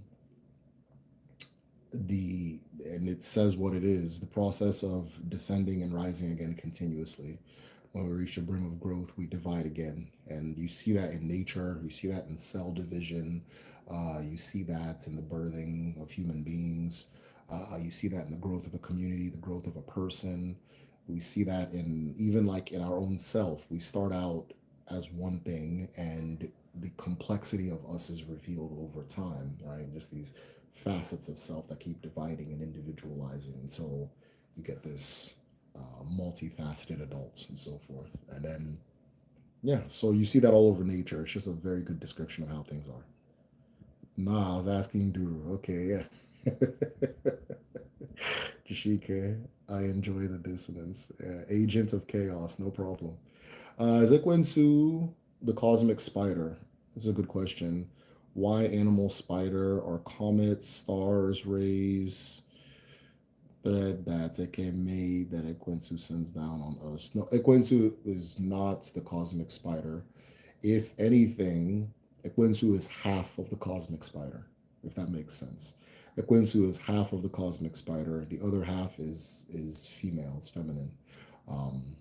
and it says what it is, the process of descending and rising again continuously. When we reach the brim of growth, we divide again. And you see that in nature, you see that in cell division, you see that in the birthing of human beings, you see that in the growth of a community, the growth of a person. We see that in even like in our own self. We start out as one thing, and the complexity of us is revealed over time, right? Just these facets of self that keep dividing and individualizing until you get this multifaceted adults and so forth. And then, yeah, so you see that all over nature. It's just a very good description of how things are. Nah, I was asking Duru. Okay, yeah. Jashike, I enjoy the dissonance. Agent of chaos, no problem. Zekwensu, the cosmic spider. This is a good question. Why animal spider or comets, stars, rays, thread that Eke made that Ekwensu sends down on us? No, Ekwensu is not the cosmic spider. If anything, Ekwensu is half of the cosmic spider, if that makes sense. Ekwensu is half of the cosmic spider. The other half is female, it's feminine. Um,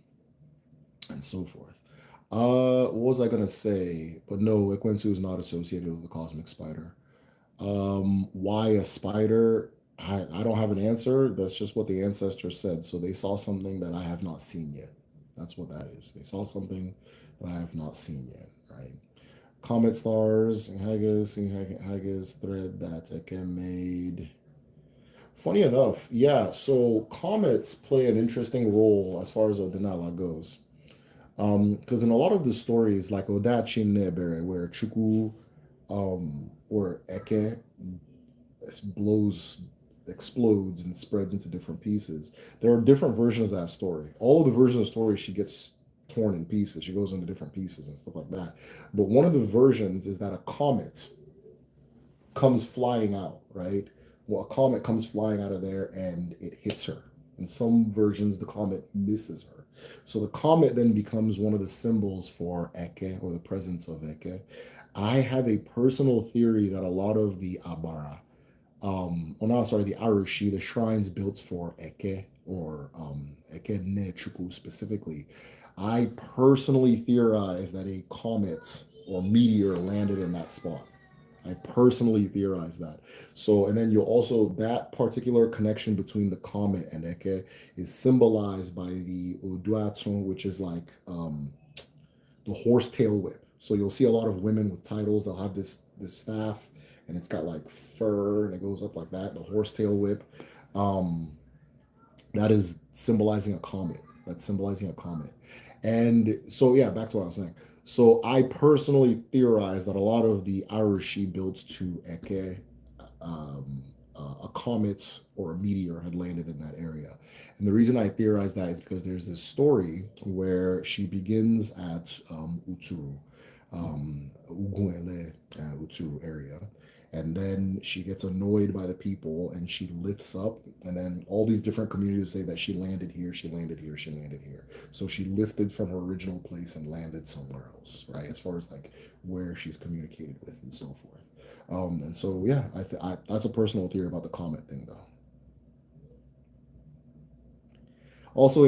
and so forth. What was I gonna say? But no, Ekwensu is not associated with the cosmic spider. Why a spider? I don't have an answer. That's just what the ancestors said. So they saw something that I have not seen yet. That's what that is. They saw something that I have not seen yet, right? Comet stars, Haggis thread that Eke made. Funny enough, yeah. So comets play an interesting role as far as Odinala goes. Because in a lot of the stories, like Odachi Nebere, where Chuku, or Eke blows, explodes and spreads into different pieces. There are different versions of that story. All of the versions of the story, she gets torn in pieces. She goes into different pieces and stuff like that. But one of the versions is that a comet comes flying out, right? Well, a comet comes flying out of there and it hits her. In some versions, the comet misses her. So the comet then becomes one of the symbols for Eke or the presence of Eke. I have a personal theory that a lot of the Abara, well, no, sorry, the Arushi, the shrines built for Eke or Eke ne Chuku specifically, I personally theorize that a comet or meteor landed in that spot. I personally theorize that. So, and then you'll also, that particular connection between the comet and Eke is symbolized by the Oduatsun, which is like the horse tail whip. So you'll see a lot of women with titles. They'll have this staff, and it's got like fur, and it goes up like that. The horse tail whip, um, that is symbolizing a comet. That's symbolizing a comet. And so, yeah, back to what I was saying. So, I personally theorize that a lot of the Arushi built to Eke, um, a comet or a meteor had landed in that area. And the reason I theorize that is because there's this story where she begins at Uturu, Uguele, Uturu area. And then she gets annoyed by the people and she lifts up. And then all these different communities say that she landed here, she landed here, she landed here. So she lifted from her original place and landed somewhere else, right? As far as like where she's communicated with and so forth. And so yeah, that's a personal theory about the comet thing though. Also,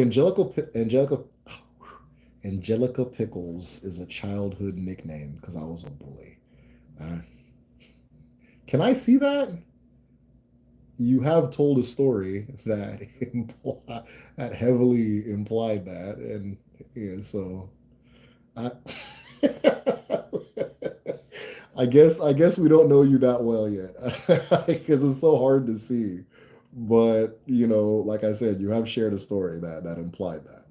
Angelica Pickles is a childhood nickname because I was a bully. Uh, can I see that? You have told a story that that heavily implied that, and yeah, so I, I guess we don't know you that well yet because it's so hard to see. But like I said, you have shared a story that implied that.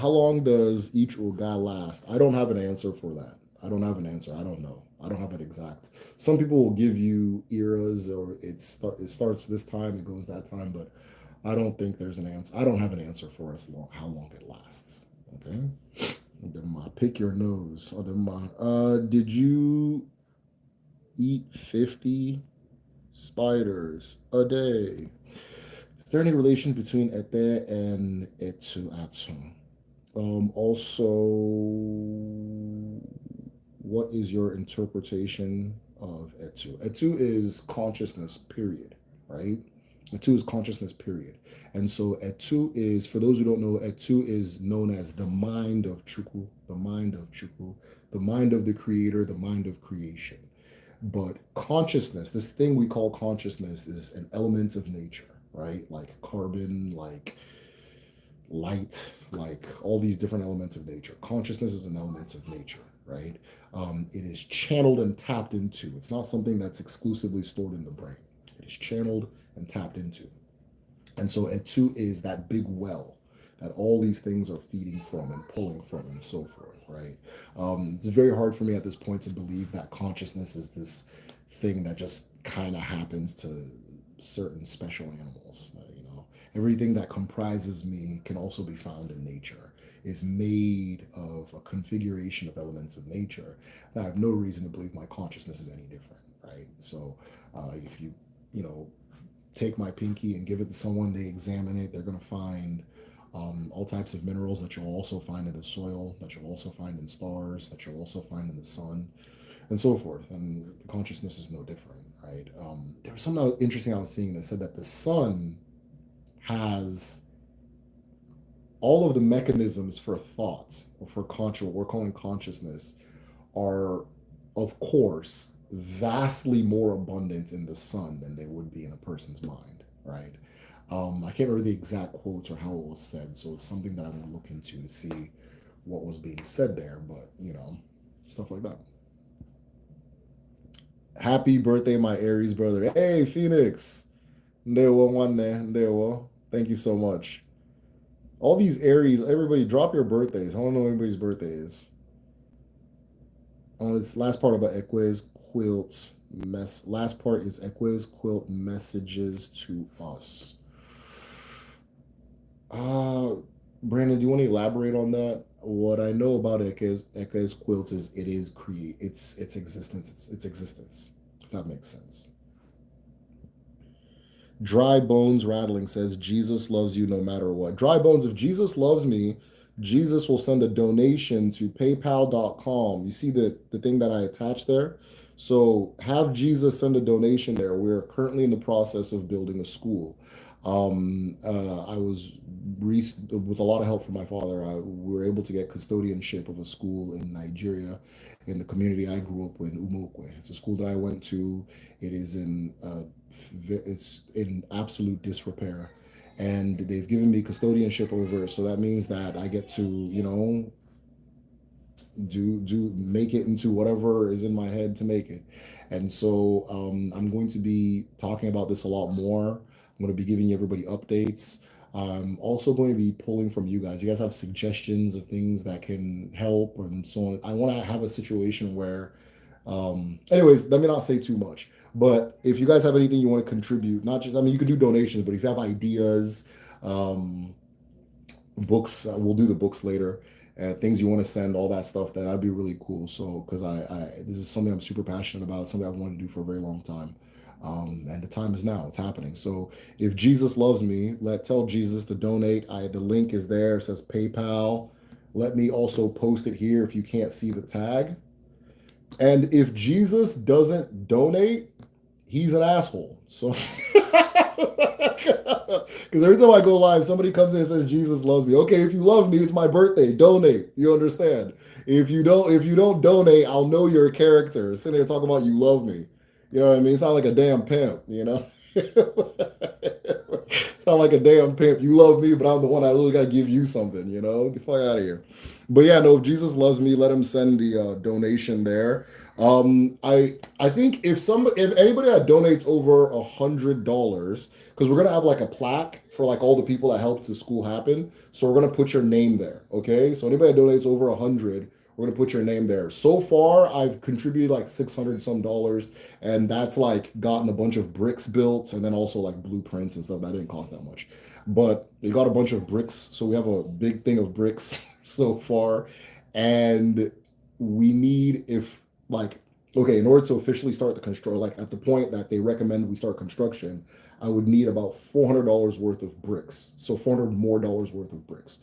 How long does each Uga last? I don't have an answer for that. I don't have an answer. I don't know. I don't have it exact. Some people will give you eras or it starts this time, it goes that time, but I don't think there's an answer. I don't have an answer for us long how long it lasts. Okay. Pick your nose. Did you eat 50 spiders a day? Is there any relation between ete and etu atu? Also, what is your interpretation of etu? Etu is consciousness, period, right? Etu is consciousness, period. And so etu is, for those who don't know, etu is known as the mind of Chukwu, the mind of Chukwu, the mind of the creator, the mind of creation. But consciousness, this thing we call consciousness, is an element of nature, right? Like carbon, like light, like all these different elements of nature. Consciousness is an element of nature, right? It is channeled and tapped into. It's not something that's exclusively stored in the brain. It is channeled and tapped into. And so Etu is that big well that all these things are feeding from and pulling from and so forth, right? It's very hard for me at this point to believe that consciousness is this thing that just kind of happens to certain special animals. Everything that comprises me can also be found in nature. Is made of a configuration of elements of nature. And I have no reason to believe my consciousness is any different, right? So if you know, take my pinky and give it to someone, they examine it, they're going to find all types of minerals that you'll also find in the soil, that you'll also find in stars, that you'll also find in the sun, and so forth. And consciousness is no different, right? There was something interesting I was seeing that said that the sun has all of the mechanisms for thought or for conscious, what we're calling consciousness, are, of course, vastly more abundant in the sun than they would be in a person's mind, right? I can't remember the exact quotes or how it was said, so it's something that I'm going to look into to see what was being said there, but stuff like that. Happy birthday, my Aries brother. Hey, Phoenix. Ndewo one Ndewo. Thank you so much. All these Aries, everybody drop your birthdays. I don't know anybody's birthday is. This last part about Equiz quilt mess. Last part is Equiz quilt messages to us. Uh, Brandon, do you want to elaborate on that? What I know about Equiz quilt is it is create its existence, its existence. If that makes sense. Dry Bones Rattling says, Jesus loves you no matter what. Dry Bones, if Jesus loves me, Jesus will send a donation to paypal.com. You see the thing that I attached there? So have Jesus send a donation there. We're currently in the process of building a school. I was with a lot of help from my father. We were able to get custodianship of a school in Nigeria, in the community I grew up in, Umokwe. It's a school that I went to. It is it's in absolute disrepair, and they've given me custodianship over it. So that means that I get to do make it into whatever is in my head to make it. And so I'm going to be talking about this a lot more. I'm going to be giving everybody updates. I'm also going to be pulling from you guys. You guys have suggestions of things that can help and so on. I want to have a situation where, anyways, let me not say too much. But if you guys have anything you want to contribute, not just, I mean, you can do donations, but if you have ideas, um, books, we'll do the books later, things you want to send, all that stuff, that'd be really cool. So, because this is something I'm super passionate about, something I've wanted to do for a very long time. And the time is now, it's happening. So if Jesus loves me, tell Jesus to donate. The link is there. It says PayPal. Let me also post it here if you can't see the tag. And if Jesus doesn't donate, he's an asshole. So, because every time I go live, somebody comes in and says Jesus loves me. Okay, if you love me, it's my birthday. Donate. You understand? If you don't donate, I'll know you're a character. Sitting there talking about you love me. You know what I mean? Sound like a damn pimp. You know? Sound like a damn pimp. You love me, but I'm the one that really got to give you something. You know? Get the fuck out of here. But yeah, no. If Jesus loves me, let him send the donation there. I think if anybody that donates over $100, because we're gonna have like a plaque for like all the people that helped the school happen, so we're gonna put your name there. Okay, so anybody that donates over 100, we're gonna put your name there. So far, I've contributed like 600 some dollars, and that's like gotten a bunch of bricks built, and then also like blueprints and stuff. That didn't cost that much, but we got a bunch of bricks, so we have a big thing of bricks so far, and we need if like okay, in order to officially start the construction, like at the point that they recommend we start construction, I would need about $400 worth of bricks. So 400 more dollars worth of bricks.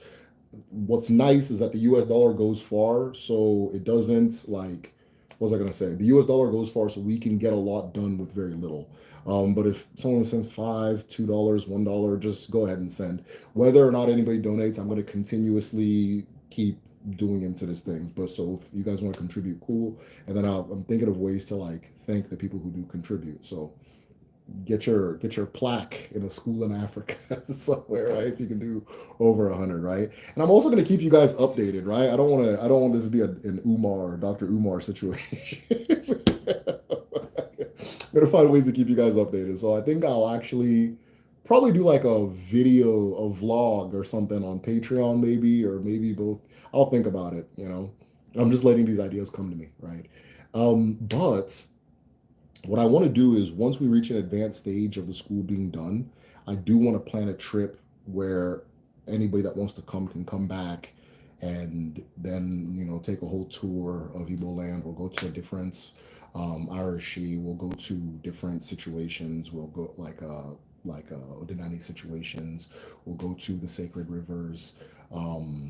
What's nice is that the US dollar goes far, so it doesn't like what was I gonna say? The US dollar goes far, so we can get a lot done with very little. But if someone sends five, $2, $1, just go ahead and send. Whether or not anybody donates, I'm going to continuously keep doing into this thing. But so if you guys want to contribute, cool. And then I'm thinking of ways to like thank the people who do contribute. So get your plaque in a school in Africa somewhere, right? If you can do over 100, right? And I'm also going to keep you guys updated, right? I don't want this to be an Umar or Dr. Umar situation. I'm gonna find ways to keep you guys updated. So I think I'll actually probably do like a video, a vlog or something on Patreon, maybe, or maybe both. I'll think about it, you know. I'm just letting these ideas come to me, right? But what I want to do is once we reach an advanced stage of the school being done, I do want to plan a trip where anybody that wants to come can come back and then, take a whole tour of Igbo land. We'll go to a different Irishi, we'll go to different situations. We'll go Odinani situations. We'll go to the sacred rivers.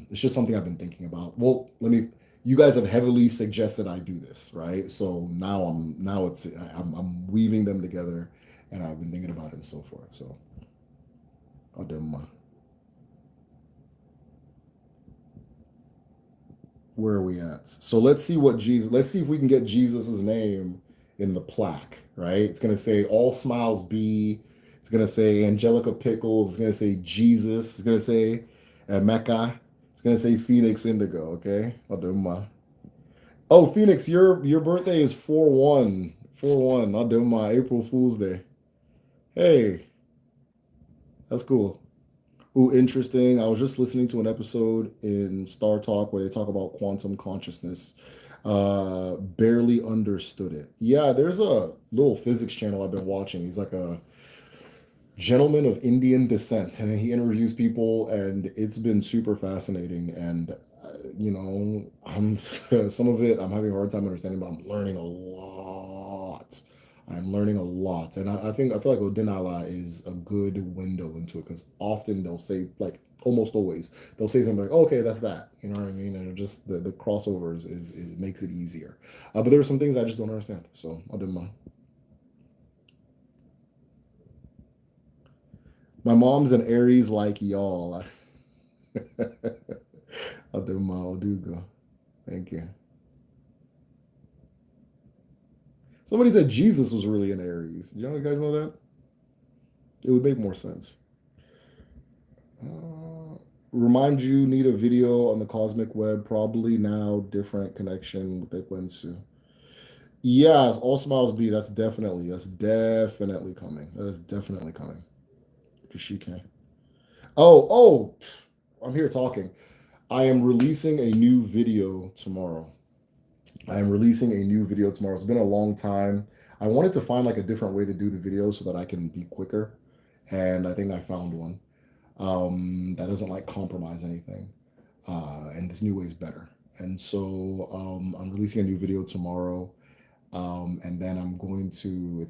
It's just something I've been thinking about. Well, you guys have heavily suggested I do this, right? So I'm weaving them together, and I've been thinking about it and so forth. So I'll do my where are we at? So let's see if we can get Jesus's name in the plaque, right? It's gonna say all smiles be. It's gonna say Angelica Pickles. It's gonna say Jesus. It's gonna say Mecca. It's gonna say Phoenix Indigo. Okay, I'll do my. Oh, Phoenix, your birthday is 4/1. 4/1. I'll do my April Fool's Day. Hey, that's cool. Ooh, interesting. I was just listening to an episode in Star Talk where they talk about quantum consciousness. Barely understood it. Yeah, there's a little physics channel I've been watching. He's like a gentleman of Indian descent, and he interviews people, and it's been super fascinating. And I'm some of it I'm having a hard time understanding, but I'm learning a lot. I'm learning a lot, and I feel like Odinala is a good window into it because often they'll say like almost always they'll say something like, oh, "Okay, that's that," you know what I mean? And it just the crossovers is makes it easier. But there are some things I just don't understand, so I'll do my mom's an Aries like y'all. I'll do my Odugo. Thank you. Somebody said Jesus was really an Aries. You guys know that? It would make more sense. Remind you need a video on the cosmic web. Probably now different connection with Ekwensu. Yes, all smiles be. That's definitely coming. That is definitely coming. Jashike. Oh, I'm here talking. I am releasing a new video tomorrow. I am releasing a new video tomorrow. It's been a long time. I wanted to find like a different way to do the video so that I can be quicker. And I think I found one that doesn't like compromise anything. And this new way is better. And so I'm releasing a new video tomorrow. And then I'm going to,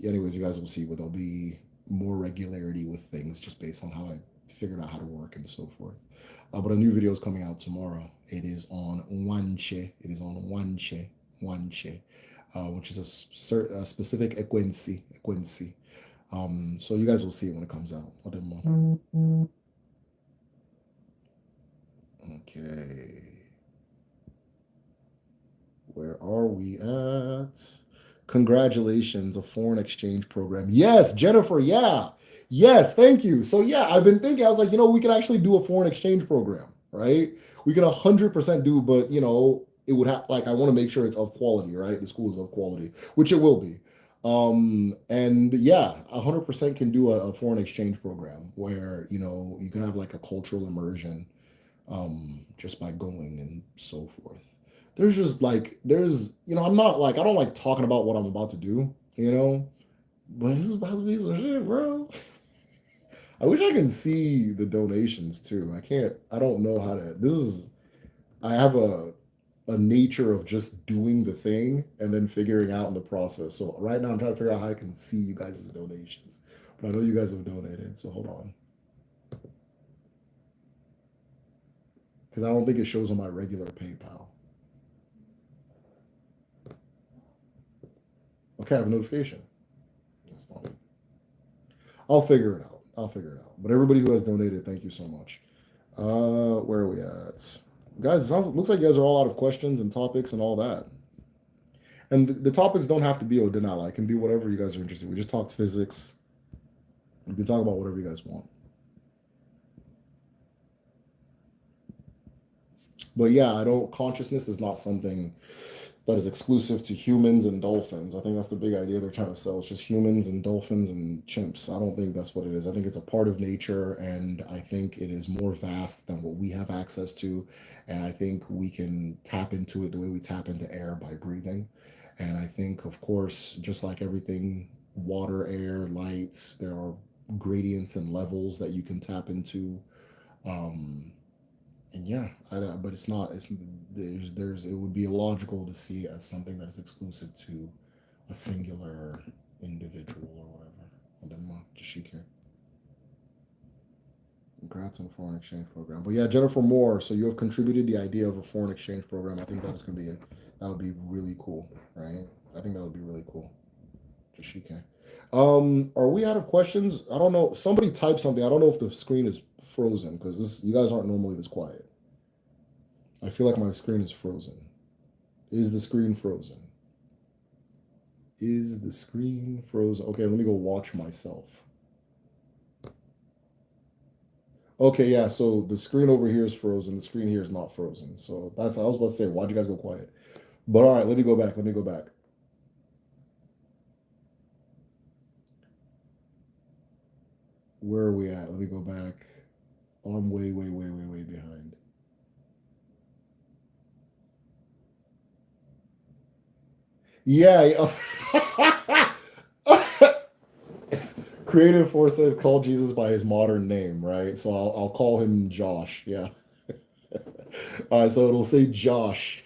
anyways, you guys will see, but there'll be more regularity with things just based on how I figured out how to work and so forth. But a new video is coming out tomorrow. It is on Wanche. It is on Wanche, which is a specific equency. So you guys will see it when it comes out. Okay. Where are we at? Congratulations, a foreign exchange program. Yes, Jennifer. Yeah. Yes, thank you. So, yeah, I've been thinking, I was like, we can actually do a foreign exchange program, right? We can 100% do, but, it would have, like, I want to make sure it's of quality, right? The school is of quality, which it will be. And yeah, 100% can do a foreign exchange program where, you can have like a cultural immersion just by going and so forth. There's just like I'm not like I don't like talking about what I'm about to do, but this is about to be some shit, bro. I wish I can see the donations too. I can't. I don't know how to. This is. I have a nature of just doing the thing and then figuring out in the process. So right now I'm trying to figure out how I can see you guys' donations. But I know you guys have donated, so hold on. Because I don't think it shows on my regular PayPal. Okay, I have a notification. That's not it. I'll figure it out. I'll figure it out. But everybody who has donated, thank you so much. Where are we at? Guys, looks like you guys are all out of questions and topics and all that. And the topics don't have to be Odinala. It can be whatever you guys are interested in. We just talked physics. You can talk about whatever you guys want. But yeah, consciousness is not something that is exclusive to humans and dolphins. I think that's the big idea they're trying to sell. It's just humans and dolphins and chimps. I don't think that's what it is. I think it's a part of nature, and I think it is more vast than what we have access to. And I think we can tap into it the way we tap into air by breathing. And I think, of course, just like everything, water, air, lights, there are gradients and levels that you can tap into. Um, and yeah, but it's not. It would be illogical to see it as something that is exclusive to a singular individual or whatever. Jashike. Congrats on foreign exchange program. But yeah, Jennifer Moore. So you have contributed the idea of a foreign exchange program. I think that would be really cool, right? I think that would be really cool. Jashike. Are we out of questions? I don't know. Somebody type something. I don't know if the screen is frozen because you guys aren't normally this quiet. I feel like my screen is frozen. Is the screen frozen? Is the screen frozen? Okay, let me go watch myself. Okay, yeah, so the screen over here is frozen. The screen here is not frozen. So I was about to say, why'd you guys go quiet? But all right, let me go back. Let me go back. Where are we at? Let me go back. I'm way, way, way, way, way behind. Yeah. Creative Force said call Jesus by his modern name, right? So I'll call him Josh. Yeah. All right, so it'll say Josh.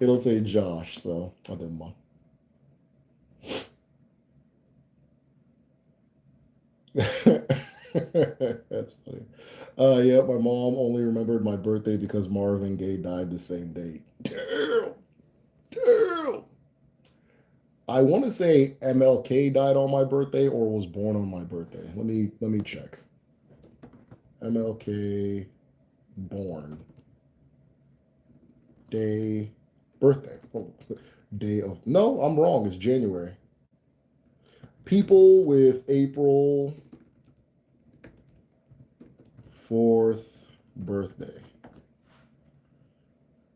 It'll say Josh. So I didn't mind. That's funny. Yeah, my mom only remembered my birthday because Marvin Gaye died the same date. Damn, damn. I want to say MLK died on my birthday or was born on my birthday. Let me check. MLK born day birthday. Oh, day of no, I'm wrong. It's January. People with April 4th birthday.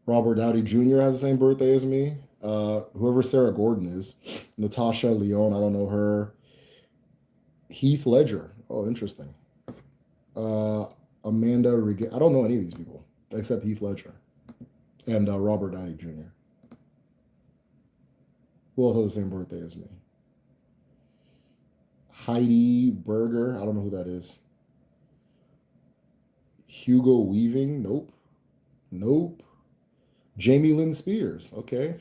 Robert Downey Jr. has the same birthday as me. Whoever Sarah Gordon is, Natasha Leone, I don't know her. Heath Ledger. Oh, interesting. Uh, I don't know any of these people except Heath Ledger and Robert Downey Jr. Who else has the same birthday as me? Heidi Berger. I don't know who that is. Hugo Weaving. Nope. Nope. Jamie Lynn Spears. Okay.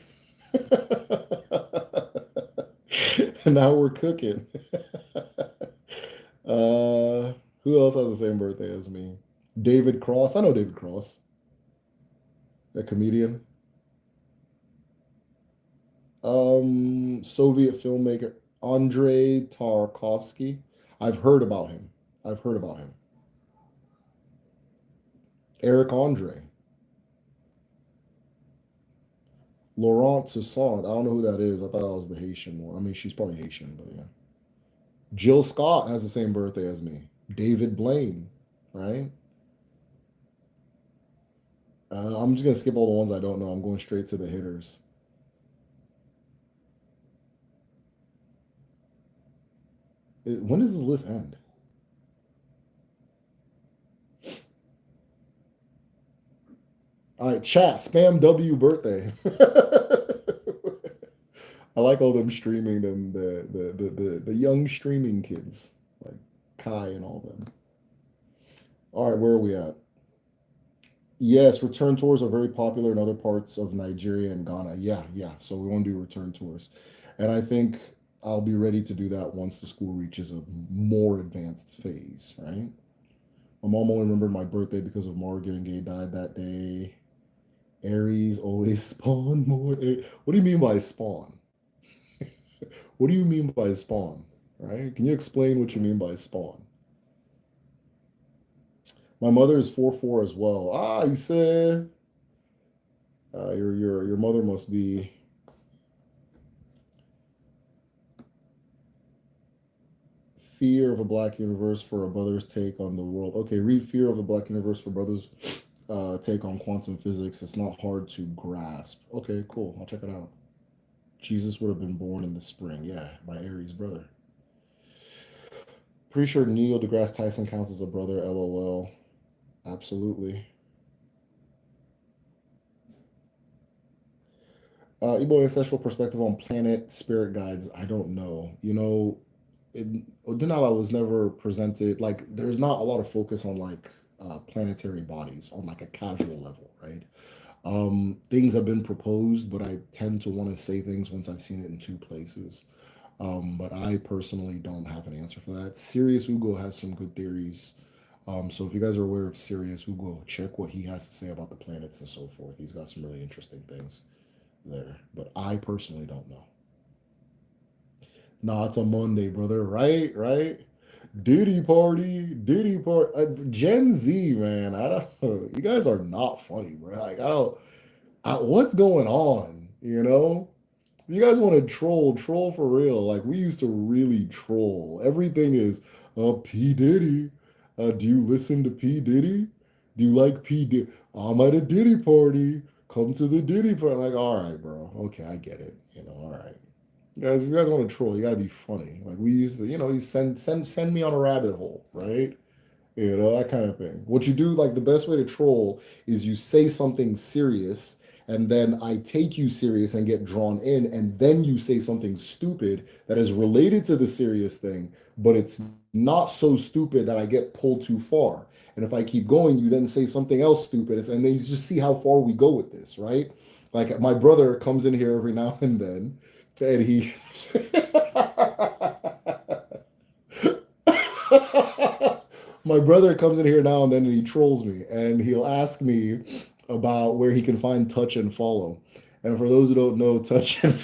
Now we're cooking. uh, who else has the same birthday as me? David Cross. I know David Cross, a comedian. Soviet filmmaker Andrei Tarkovsky. I've heard about him. I've heard about him. Eric Andre. Laurent Toussaint. I don't know who that is. I thought that was the Haitian one. I mean, she's probably Haitian, but yeah. Jill Scott has the same birthday as me. David Blaine, right? I'm just gonna skip all the ones I don't know. I'm going straight to the hitters. When does this list end? All right, chat, spam W birthday. I like all them streaming them the young streaming kids like Kai and all them. All right, where are we at? Yes, return tours are very popular in other parts of Nigeria and Ghana. Yeah, yeah. So we want to do return tours. And I think I'll be ready to do that once the school reaches a more advanced phase, right? My mom only remembered my birthday because of Margaret and Gay died that day. Aries always spawn more. What do you mean by spawn? What do you mean by spawn? Right? Can you explain what you mean by spawn? My mother is 4'4" as well. Ah, you said your mother must be Fear of a Black Universe for a Brother's Take on the World. Okay, read Fear of a Black Universe for Brothers Take on Quantum Physics. It's not hard to grasp. Okay, cool. I'll check it out. Jesus would have been born in the spring. Yeah, by Aries' brother. Pretty sure Neil deGrasse Tyson counts as a brother. LOL. Absolutely. Igbo ancestral perspective on planet spirit guides. I don't know. Odinala was never presented like there's not a lot of focus on like planetary bodies on like a casual level, right? Things have been proposed, but I tend to want to say things once I've seen it in two places. But I personally don't have an answer for that. Sirius Ugo has some good theories. So if you guys are aware of Sirius Ugo, check what he has to say about the planets and so forth. He's got some really interesting things there. But I personally don't know. Nah, it's a Monday, brother. Right, right. Diddy party, Diddy party. Gen Z, man. I don't. You guys are not funny, bro. Like I don't. What's going on? If you guys want to troll, troll for real. Like we used to really troll. Everything is P Diddy. Do you listen to P Diddy? Do you like P Diddy? I'm at a Diddy party. Come to the Diddy party. Like, all right, bro. Okay, I get it. All right. Guys, if you guys want to troll, you gotta be funny. Like we used to, you send me on a rabbit hole, right? That kind of thing. What you do, like the best way to troll is you say something serious, and then I take you serious and get drawn in, and then you say something stupid that is related to the serious thing, but it's not so stupid that I get pulled too far. And if I keep going, you then say something else stupid, and then you just see how far we go with this, right? Like my brother comes in here every now and then, and he my brother comes in here now and then and he trolls me and he'll ask me about where he can find touch and follow. And for those who don't know, touch and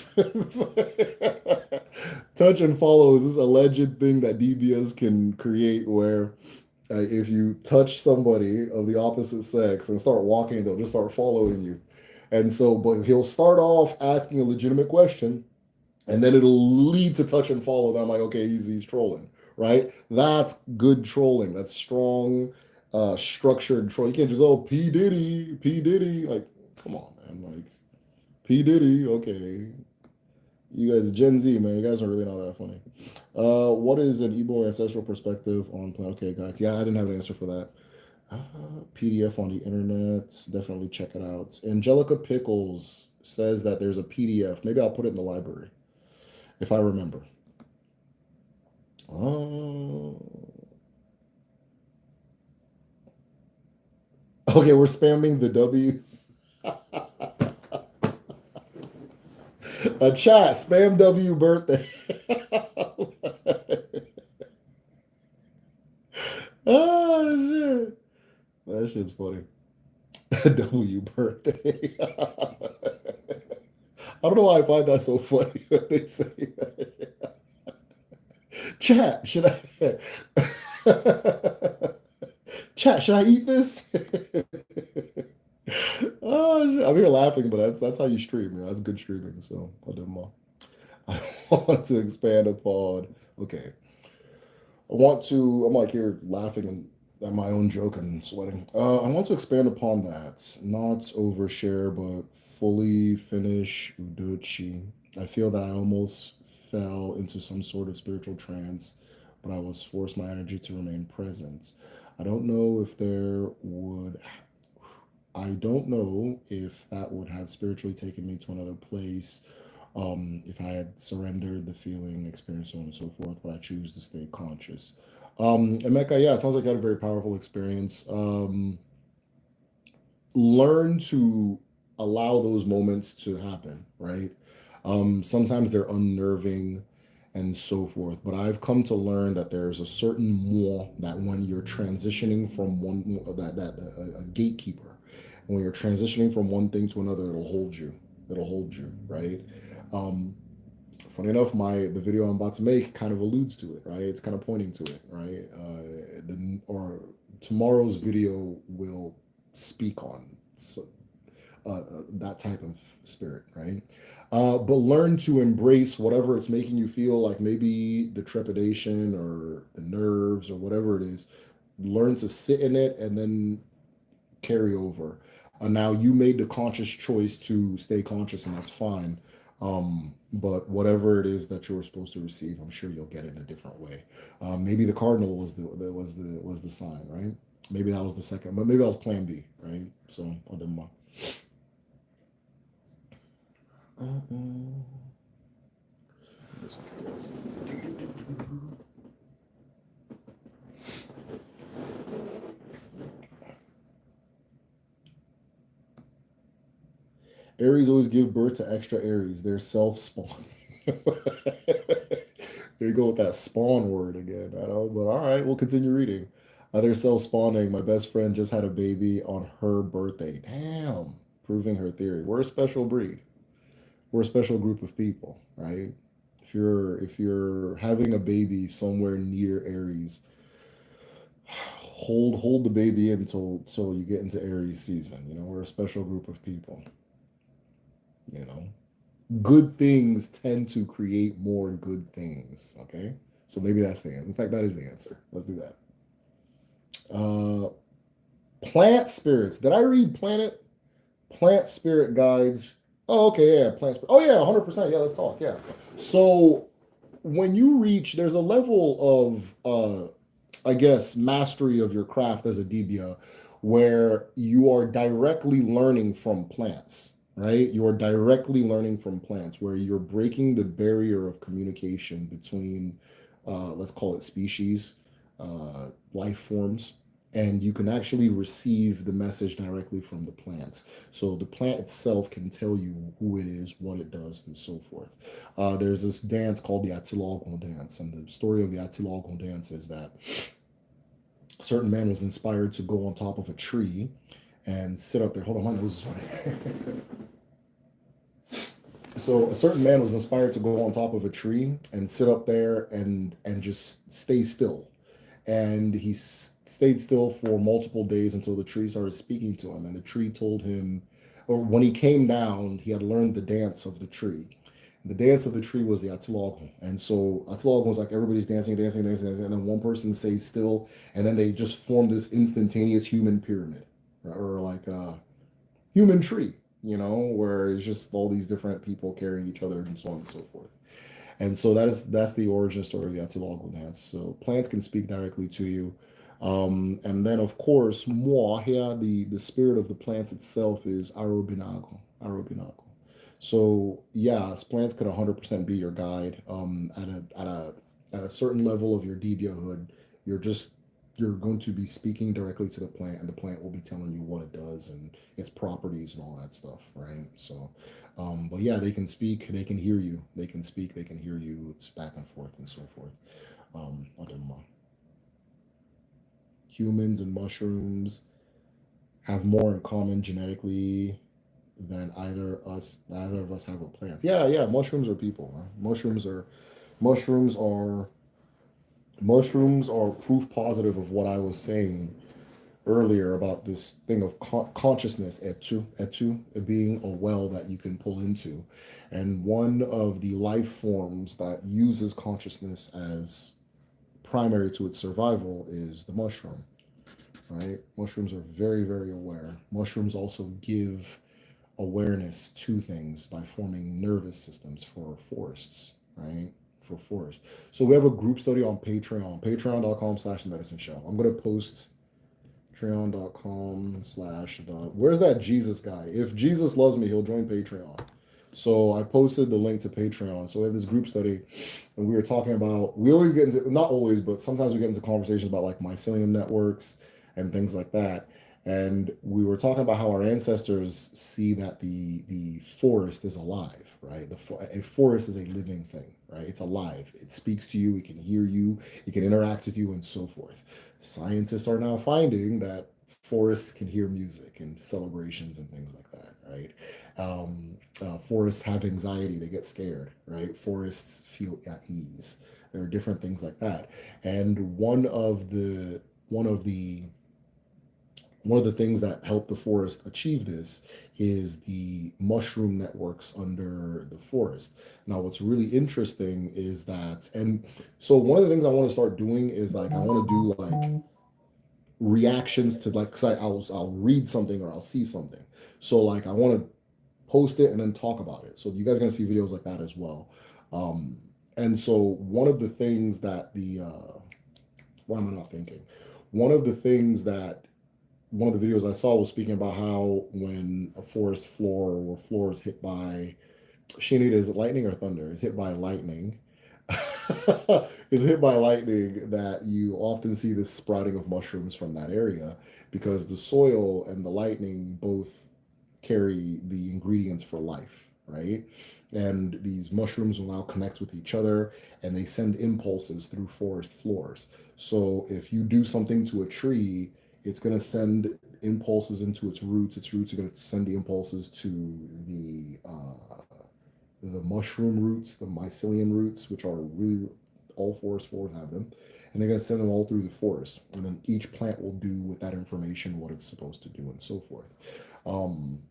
follow is this alleged thing that DBS can create where if you touch somebody of the opposite sex and start walking, they'll just start following you. And so, but he'll start off asking a legitimate question and then it'll lead to touch and follow. Then I'm like, okay, he's trolling, right? That's good trolling. That's strong, structured troll. You can't just P Diddy, P Diddy. Like, come on, man. Like P Diddy, okay. You guys, Gen Z, man, you guys are really not that funny. What is an Igbo ancestral perspective on planet? Okay, guys. Yeah, I didn't have an answer for that. PDF on the internet. Definitely check it out. Angelica Pickles says that there's a PDF. Maybe I'll put it in the library if I remember. Uh, okay, we're spamming the W's. A chat, spam W birthday. Oh shit. That shit's funny. W birthday. I don't know why I find that so funny when they say that. Chat, should I chat, should I eat this? Oh, I'm here laughing, but that's how you stream. That's good streaming. So I'll do them all. I want to expand upon. Okay, I'm like here laughing at my own joke and sweating. I want to expand upon that, not overshare, but fully finish Udochi. I feel that I almost fell into some sort of spiritual trance, but I was forced my energy to remain present. I don't know if there would I don't know if that would have spiritually taken me to another place, if I had surrendered the feeling, experience, so on and so forth, but I choose to stay conscious. Emeka, yeah, it sounds like you had a very powerful experience. Learn to allow those moments to happen, right? Sometimes they're unnerving and so forth, but I've come to learn that there's a certain more that when you're transitioning from one that a gatekeeper, and when you're transitioning from one thing to another, it'll hold you. It'll hold you, right? Um, Funny enough, my the video I'm about to make kind of alludes to it, right? It's kind of pointing to it, right? Or tomorrow's video will speak on that type of spirit, right? But learn to embrace whatever it's making you feel like, maybe the trepidation or the nerves or whatever it is. Learn to sit in it and then carry over. Now you made the conscious choice to stay conscious, and that's fine. But whatever it is that you were supposed to receive, I'm sure you'll get it in a different way. Maybe the cardinal was the sign, right? Maybe that was the second, but maybe that was Plan B, right? So I'll do my. Uh-uh. Aries always give birth to extra Aries. They're self spawn. There you go with that spawn word again. I don't, but all right, we'll continue reading. They're self spawning. My best friend just had a baby on her birthday. Damn, proving her theory. We're a special breed. We're a special group of people, right? If you're having a baby somewhere near Aries, hold the baby until you get into Aries season. We're a special group of people. You know, good things tend to create more good things. Okay, so maybe that's the answer. In fact, that is the answer. Let's do that. Uh, Plant spirits. Did I read Planet? Plant spirit guides. Oh, okay, yeah, plant spirit. Oh, yeah, 100%. Yeah, let's talk. Yeah. So when you reach, there's a level of, I guess, mastery of your craft as a dibia where you are directly learning from plants, right? You are directly learning from plants where you're breaking the barrier of communication between, let's call it species, life forms, and you can actually receive the message directly from the plant. So the plant itself can tell you who it is, what it does, and so forth. There's this dance called the Atilagon dance, and the story of the Atilagon dance is that a certain man was inspired to go on top of a tree and sit up there. Hold on, my nose is running. So a certain man was inspired to go on top of a tree and sit up there and just stay still, and he stayed still for multiple days until the tree started speaking to him, and the tree told him, or when he came down, he had learned the dance of the tree. The dance of the tree was the Atilago. And so Atilago was like everybody's dancing, dancing, dancing, dancing, and then one person stays still, and then they just form this instantaneous human pyramid, right? Or like a human tree, where it's just all these different people carrying each other and so on and so forth. And so that's the origin story of the Atilago dance. So plants can speak directly to you. And then of course, moi here, the spirit of the plant itself is Arobinago. Arobinago. So yes, plants could 100% be your guide. At a certain level of your DBA-hood, you're just you're going to be speaking directly to the plant, and the plant will be telling you what it does and its properties and all that stuff, right? So but yeah, they can speak, they can hear you, they can speak, they can hear you. It's back and forth and so forth. I don't know. Humans and mushrooms have more in common genetically than either of us have with plants. Yeah, yeah, mushrooms are people. Huh? Mushrooms are mushrooms are proof positive of what I was saying earlier about this thing of consciousness, etu being a well that you can pull into. And one of the life forms that uses consciousness as primary to its survival is the mushroom, right? Mushrooms are very, very aware. Mushrooms also give awareness to things by forming nervous systems for forests, right? For forests. So we have a group study on Patreon, patreon.com/the medicine show. I'm going to post patreon.com/the where's that Jesus guy? If Jesus loves me, he'll join Patreon. So I posted the link to Patreon. So we have this group study, and we were talking about, we always get into, not always, but sometimes we get into conversations about like mycelium networks and things like that. And we were talking about how our ancestors see that the forest is alive, right? A forest is a living thing, right? It's alive. It speaks to you. It can hear you. It can interact with you, and so forth. Scientists are now finding that forests can hear music and celebrations and things like that, right? Forests have anxiety; they get scared, right? Forests feel at ease. There are different things like that, and one of the one of the things that help the forest achieve this is the mushroom networks under the forest. Now, what's really interesting is that, and so one of the things I want to start doing is like I want to do like reactions to like, cause I'll read something or I'll see something. So like I want to post it and then talk about it. So you guys are gonna see videos like that as well. Um, and so one of the things that why am I not thinking? One of the things that one of the videos I saw was speaking about how when a forest floor or floor is hit by, Shanita, is it lightning or thunder? Is hit by lightning. Is hit by lightning that you often see this sprouting of mushrooms from that area because the soil and the lightning both carry the ingredients for life, right? And these mushrooms will now connect with each other and they send impulses through forest floors. So if you do something to a tree, it's going to send impulses into its roots. Its roots are going to send the impulses to the mushroom roots, the mycelium roots, which are really, all forest floors have them, and they're going to send them all through the forest. And then each plant will do with that information what it's supposed to do, and so forth. Um,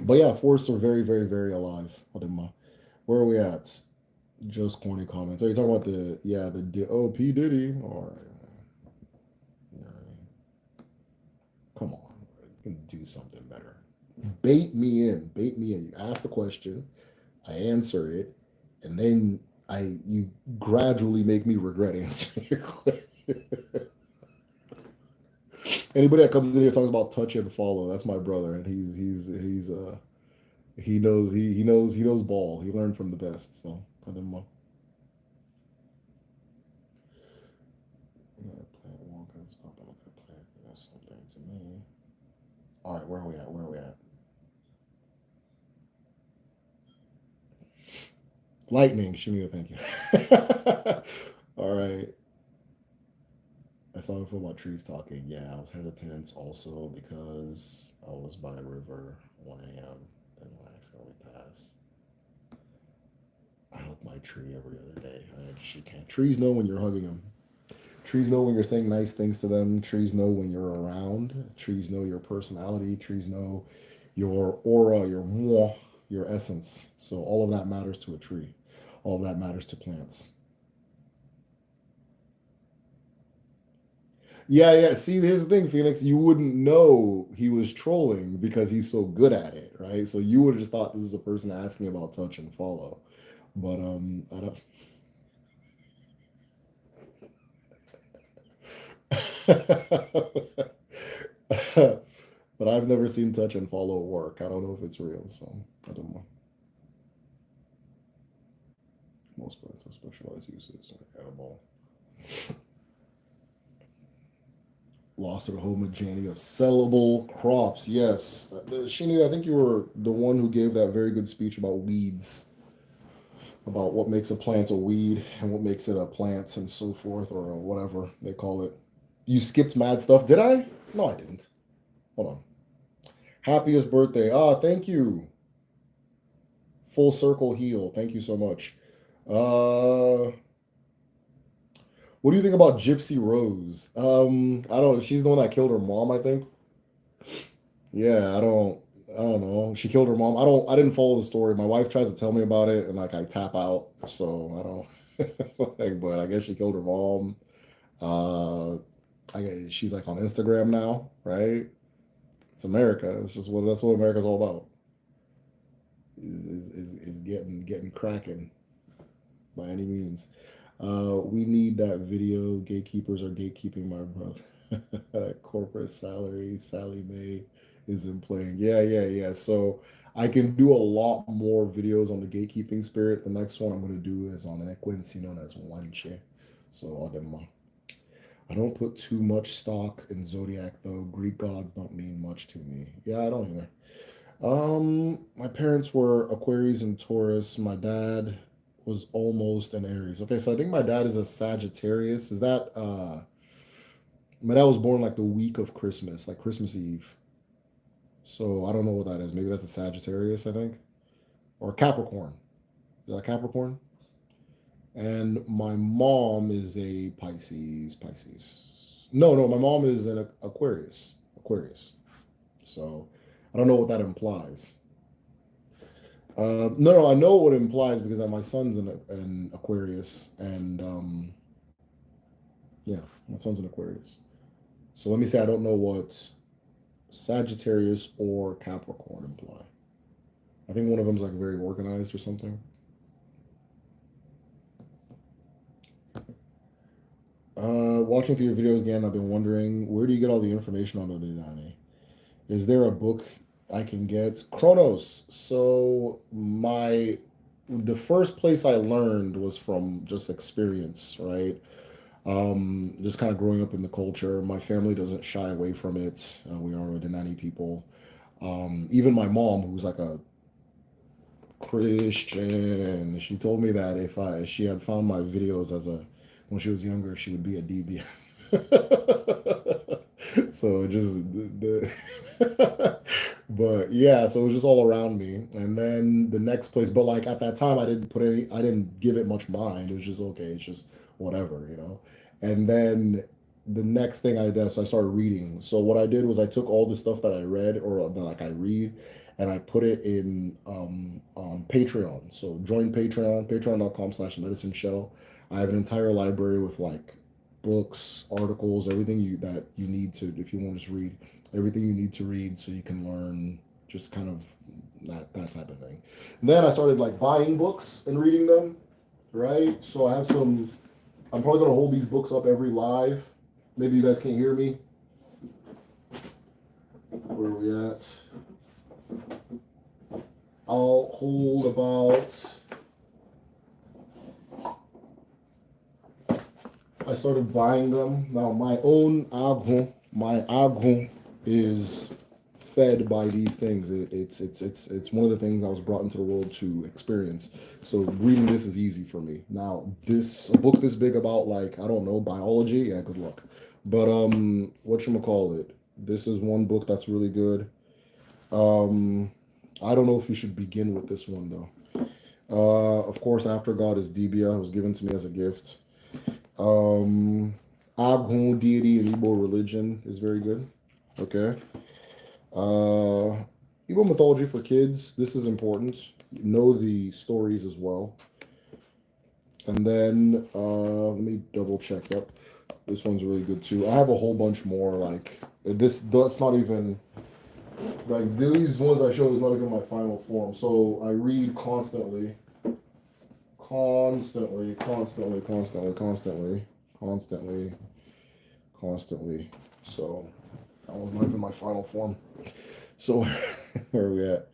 but yeah, forests are very, very, very alive. Where are we at? Just corny comments. Are you talking about the P Diddy? All right, yeah, come on, you can do something better. Bait me in. You ask the question, I answer it, and then you gradually make me regret answering your question. Anybody that comes in here talks about touch and follow. That's my brother, and he's he knows ball. He learned from the best. So I didn't know. Yeah, plant one could stop and look at a plant. That's something to me. All right, where are we at? Where are we at? Lightning, Shamita, thank you. All right. That's all I feel about trees talking. Yeah, I was hesitant also because I was by a river 1 a.m. Then I accidentally passed. I hug my tree every other day. I actually can't. Trees know when you're hugging them. Trees know when you're saying nice things to them. Trees know when you're around. Trees know your personality. Trees know your aura, your moi, your essence. So all of that matters to a tree. All of that matters to plants. Yeah, yeah. See, here's the thing, Phoenix. You wouldn't know he was trolling because he's so good at it, right? So you would have just thought this is a person asking about touch and follow. But I don't. But I've never seen touch and follow work. I don't know if it's real, so I don't know. Most plants have specialized uses. Edible. Loss of the homogeneity of sellable crops. Yes. Shinny, I think you were the one who gave that very good speech about weeds, about what makes a plant a weed and what makes it a plant and so forth, or whatever they call it. You skipped mad stuff. Did I? No, I didn't. Hold on. Happiest birthday. Ah, thank you. Full circle heal. Thank you so much. What do you think about Gypsy Rose? I don't. She's the one that killed her mom, I think. Yeah, I don't. I don't know. She killed her mom. I don't. I didn't follow the story. My wife tries to tell me about it, and like I tap out. So I don't. Like, but I guess she killed her mom. Uh, she's like on Instagram now, right? It's America. It's just what that's what America's all about. Is getting cracking by any means. We need that video. Gatekeepers are gatekeeping my brother. Corporate salary. Sally Mae isn't playing. Yeah, yeah, yeah. So I can do a lot more videos on the gatekeeping spirit. The next one I'm going to do is on an equincy known as Wanche. So I don't put too much stock in zodiac though. Greek gods don't mean much to me. Yeah, I don't either. My parents were Aquarius and Taurus. My dad was almost an Aries. Okay, so I think my dad is a Sagittarius. Is that my dad was born like the week of Christmas, like Christmas Eve. So I don't know what that is. Maybe that's a Sagittarius, I think. Or Capricorn. Is that a Capricorn? And my mom is a Pisces. Pisces. No, no, my mom is an Aquarius. Aquarius. So I don't know what that implies. No, no, I know what it implies because my son's an Aquarius, and yeah, my son's an Aquarius. So let me say I don't know what Sagittarius or Capricorn imply. I think one of them's like very organized or something. Watching through your videos again, I've been wondering where do you get all the information on the Nani? Is there a book I can get? Chronos. So the first place I learned was from just experience, right? Just kind of growing up in the culture. My family doesn't shy away from it. We are the nanny people. Even my mom, who's like a Christian, she told me that if she had found my videos as a when she was younger, she would be a DB. So just but yeah, so it was just all around me. And then the next place, but like at that time, I didn't give it much mind. It was just okay, it's just whatever, you know. And then the next thing I did, so I started reading. So what I did was I took all the stuff that I read or that like I read, and I put it in on Patreon. So join Patreon, patreon.com/medicine show. I have an entire library with like books, articles, everything that you need to if you want to just read everything you need to read so you can learn just kind of that type of thing. And then I started like buying books and reading them, right? So I have some. I'm probably gonna hold these books up every live. Maybe you guys can't hear me. Where are we at? I'll hold about. I started buying them. Now my agon is fed by these things. It's one of the things I was brought into the world to experience. So reading this is easy for me. Now this a book this big about like I don't know biology. Yeah, good luck. But what you call it? This is one book that's really good. Um, I don't know if you should begin with this one though. Of course, After God is Debia. It was given to me as a gift. Um, Agun deity and Igbo religion is very good. Okay. Uh, Igbo mythology for kids. This is important. Know the stories as well. And then let me double check. Yep. This one's really good too. I have a whole bunch more. Like this, that's not even like these ones I showed is not even my final form. So I read constantly, constantly, constantly, constantly, constantly, constantly, constantly. So that was not even my final form. So where are we at?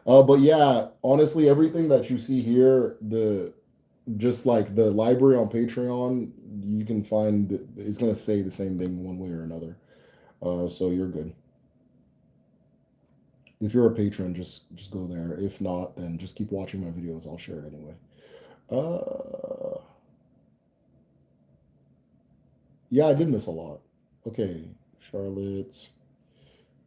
But yeah, honestly, everything that you see here, the just like the library on Patreon, you can find it's gonna say the same thing one way or another. So you're good. If you're a patron, just go there. If not, then just keep watching my videos. I'll share it anyway. Uh, yeah, I did miss a lot. Okay, Charlotte.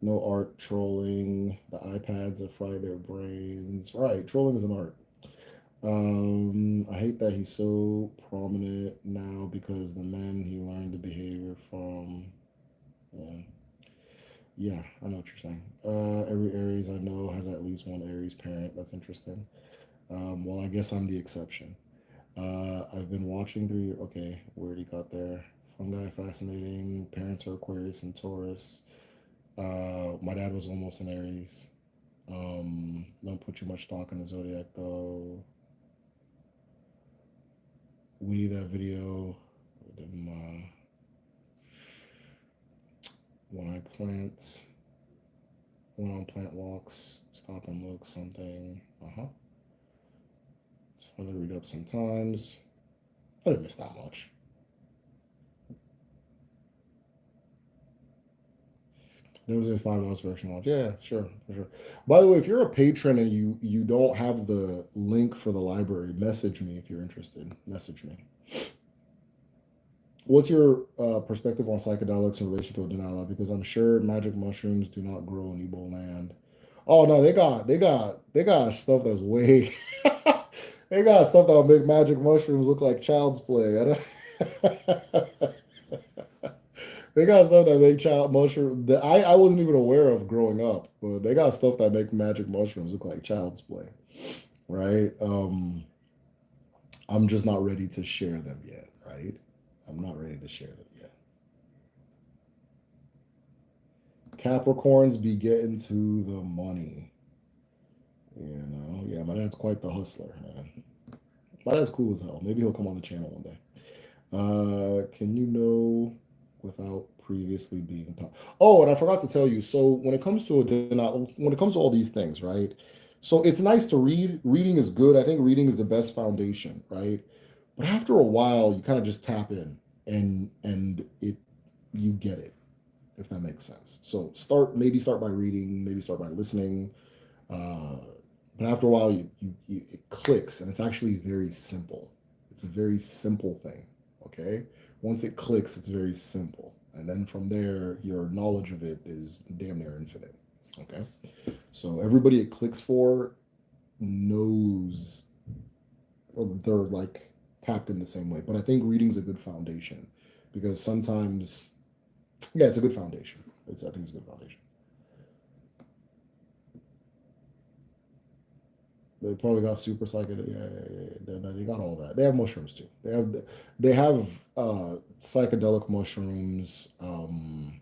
No art trolling. The iPads that fry their brains. Right, trolling is an art. I hate that he's so prominent now because the men he learned the behavior from. Yeah, yeah, I know what you're saying. Every Aries I know has at least one Aries parent. That's interesting. Well, I guess I'm the exception. I've been watching through. Okay, where he got there. Fungi fascinating. Parents are Aquarius and Taurus. My dad was almost an Aries. Don't put too much stock in the zodiac though. We need that video. When I plant, when on plant walks, stop and look something. It's fun to read up sometimes. I didn't miss that much. There was a $5 for extra knowledge. Yeah, sure, for sure. By the way, if you're a patron and you don't have the link for the library, message me if you're interested. Message me. What's your perspective on psychedelics in relation to a denial? Because I'm sure magic mushrooms do not grow in Igbo land. Oh no, they got stuff that's way they got stuff that'll make magic mushrooms look like child's play. They got stuff that make child mushroom that I wasn't even aware of growing up, but they got stuff that make magic mushrooms look like child's play, right? I'm just not ready to share them yet, right? I'm not ready to share them yet. Capricorns be getting to the money. Yeah, my dad's quite the hustler, man. My dad's cool as hell. Maybe he'll come on the channel one day. Can you know without previously being taught? Oh, and I forgot to tell you. So when it comes to all these things, right? So it's nice to read. Reading is good. I think reading is the best foundation, right? But after a while, you kind of just tap in and it you get it, if that makes sense. So start by reading, maybe start by listening. Uh, but after a while, it clicks, and it's actually very simple. It's a very simple thing. Okay, once it clicks, it's very simple, and then from there, your knowledge of it is damn near infinite. Okay, so everybody it clicks for knows, or they're like tapped in the same way. But I think reading's a good foundation because sometimes, yeah, it's a good foundation. I think it's a good foundation. They probably got super psychedelic. Yeah. They got all that. They have mushrooms too. They have psychedelic mushrooms, and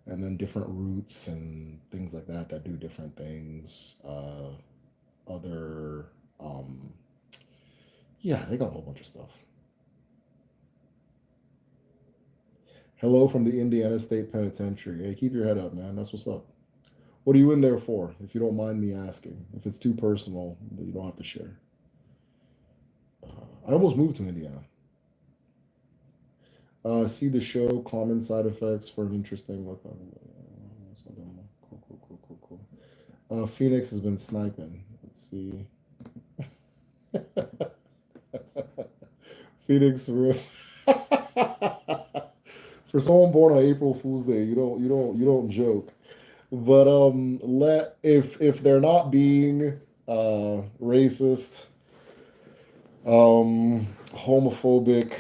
then different roots and things like that that do different things. Other, um, yeah, they got a whole bunch of stuff. Hello from the Indiana State Penitentiary. Hey, keep your head up, man. That's what's up. What are you in there for? If you don't mind me asking. If it's too personal, you don't have to share. I almost moved to Indiana. See the show, Common Side Effects for an interesting look. Cool, cool, cool, cool, cool. Phoenix has been sniping. Let's see. Phoenix, for someone born on April Fool's Day, you don't joke. But let if they're not being racist, homophobic,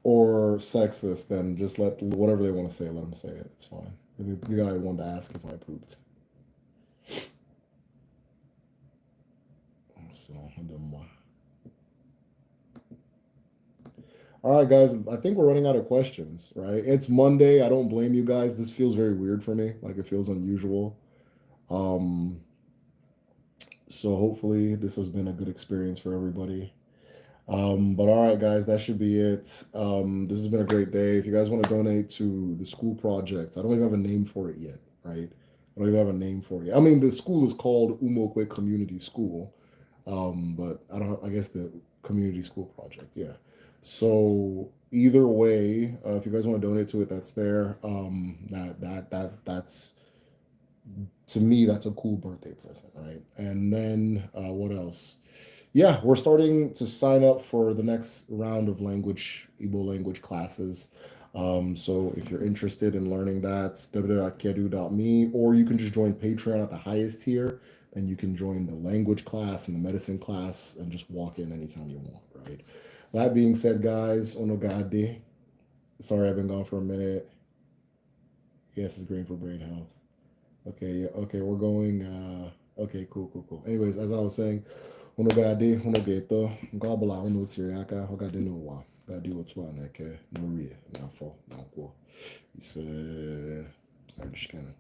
or sexist, then just let whatever they want to say, let them say it. It's fine. The guy wanted to ask if I pooped. So, All right, guys. I think we're running out of questions, right? It's Monday. I don't blame you guys. This feels very weird for me. Like it feels unusual. Um, so hopefully this has been a good experience for everybody. But all right, guys, that should be it. This has been a great day. If you guys want to donate to the school project, I don't even have a name for it yet, right? I don't even have a name for it yet. I mean, the school is called Umokwe Community School, but I don't. I guess the community school project, yeah. So either way, if you guys want to donate to it, that's there. That's to me, that's a cool birthday present, right? And then what else? Yeah, we're starting to sign up for the next round of Igbo language classes. So if you're interested in learning that, www.kedu.me, or you can just join Patreon at the highest tier, and you can join the language class and the medicine class and just walk in anytime you want, right? That being said, guys, onogade. Sorry I've been gone for a minute. Yes, it's great for brain health. Okay, yeah, okay, we're going. Okay, cool, cool, cool. Anyways, as I was saying, unu ga-adị unu ga-eto nke ọ bụla unu tiri aka ọ ga-adị n'ụwa ga-adị otu a na eke n'orie n'afọ na nkwọ ise. I'm just gonna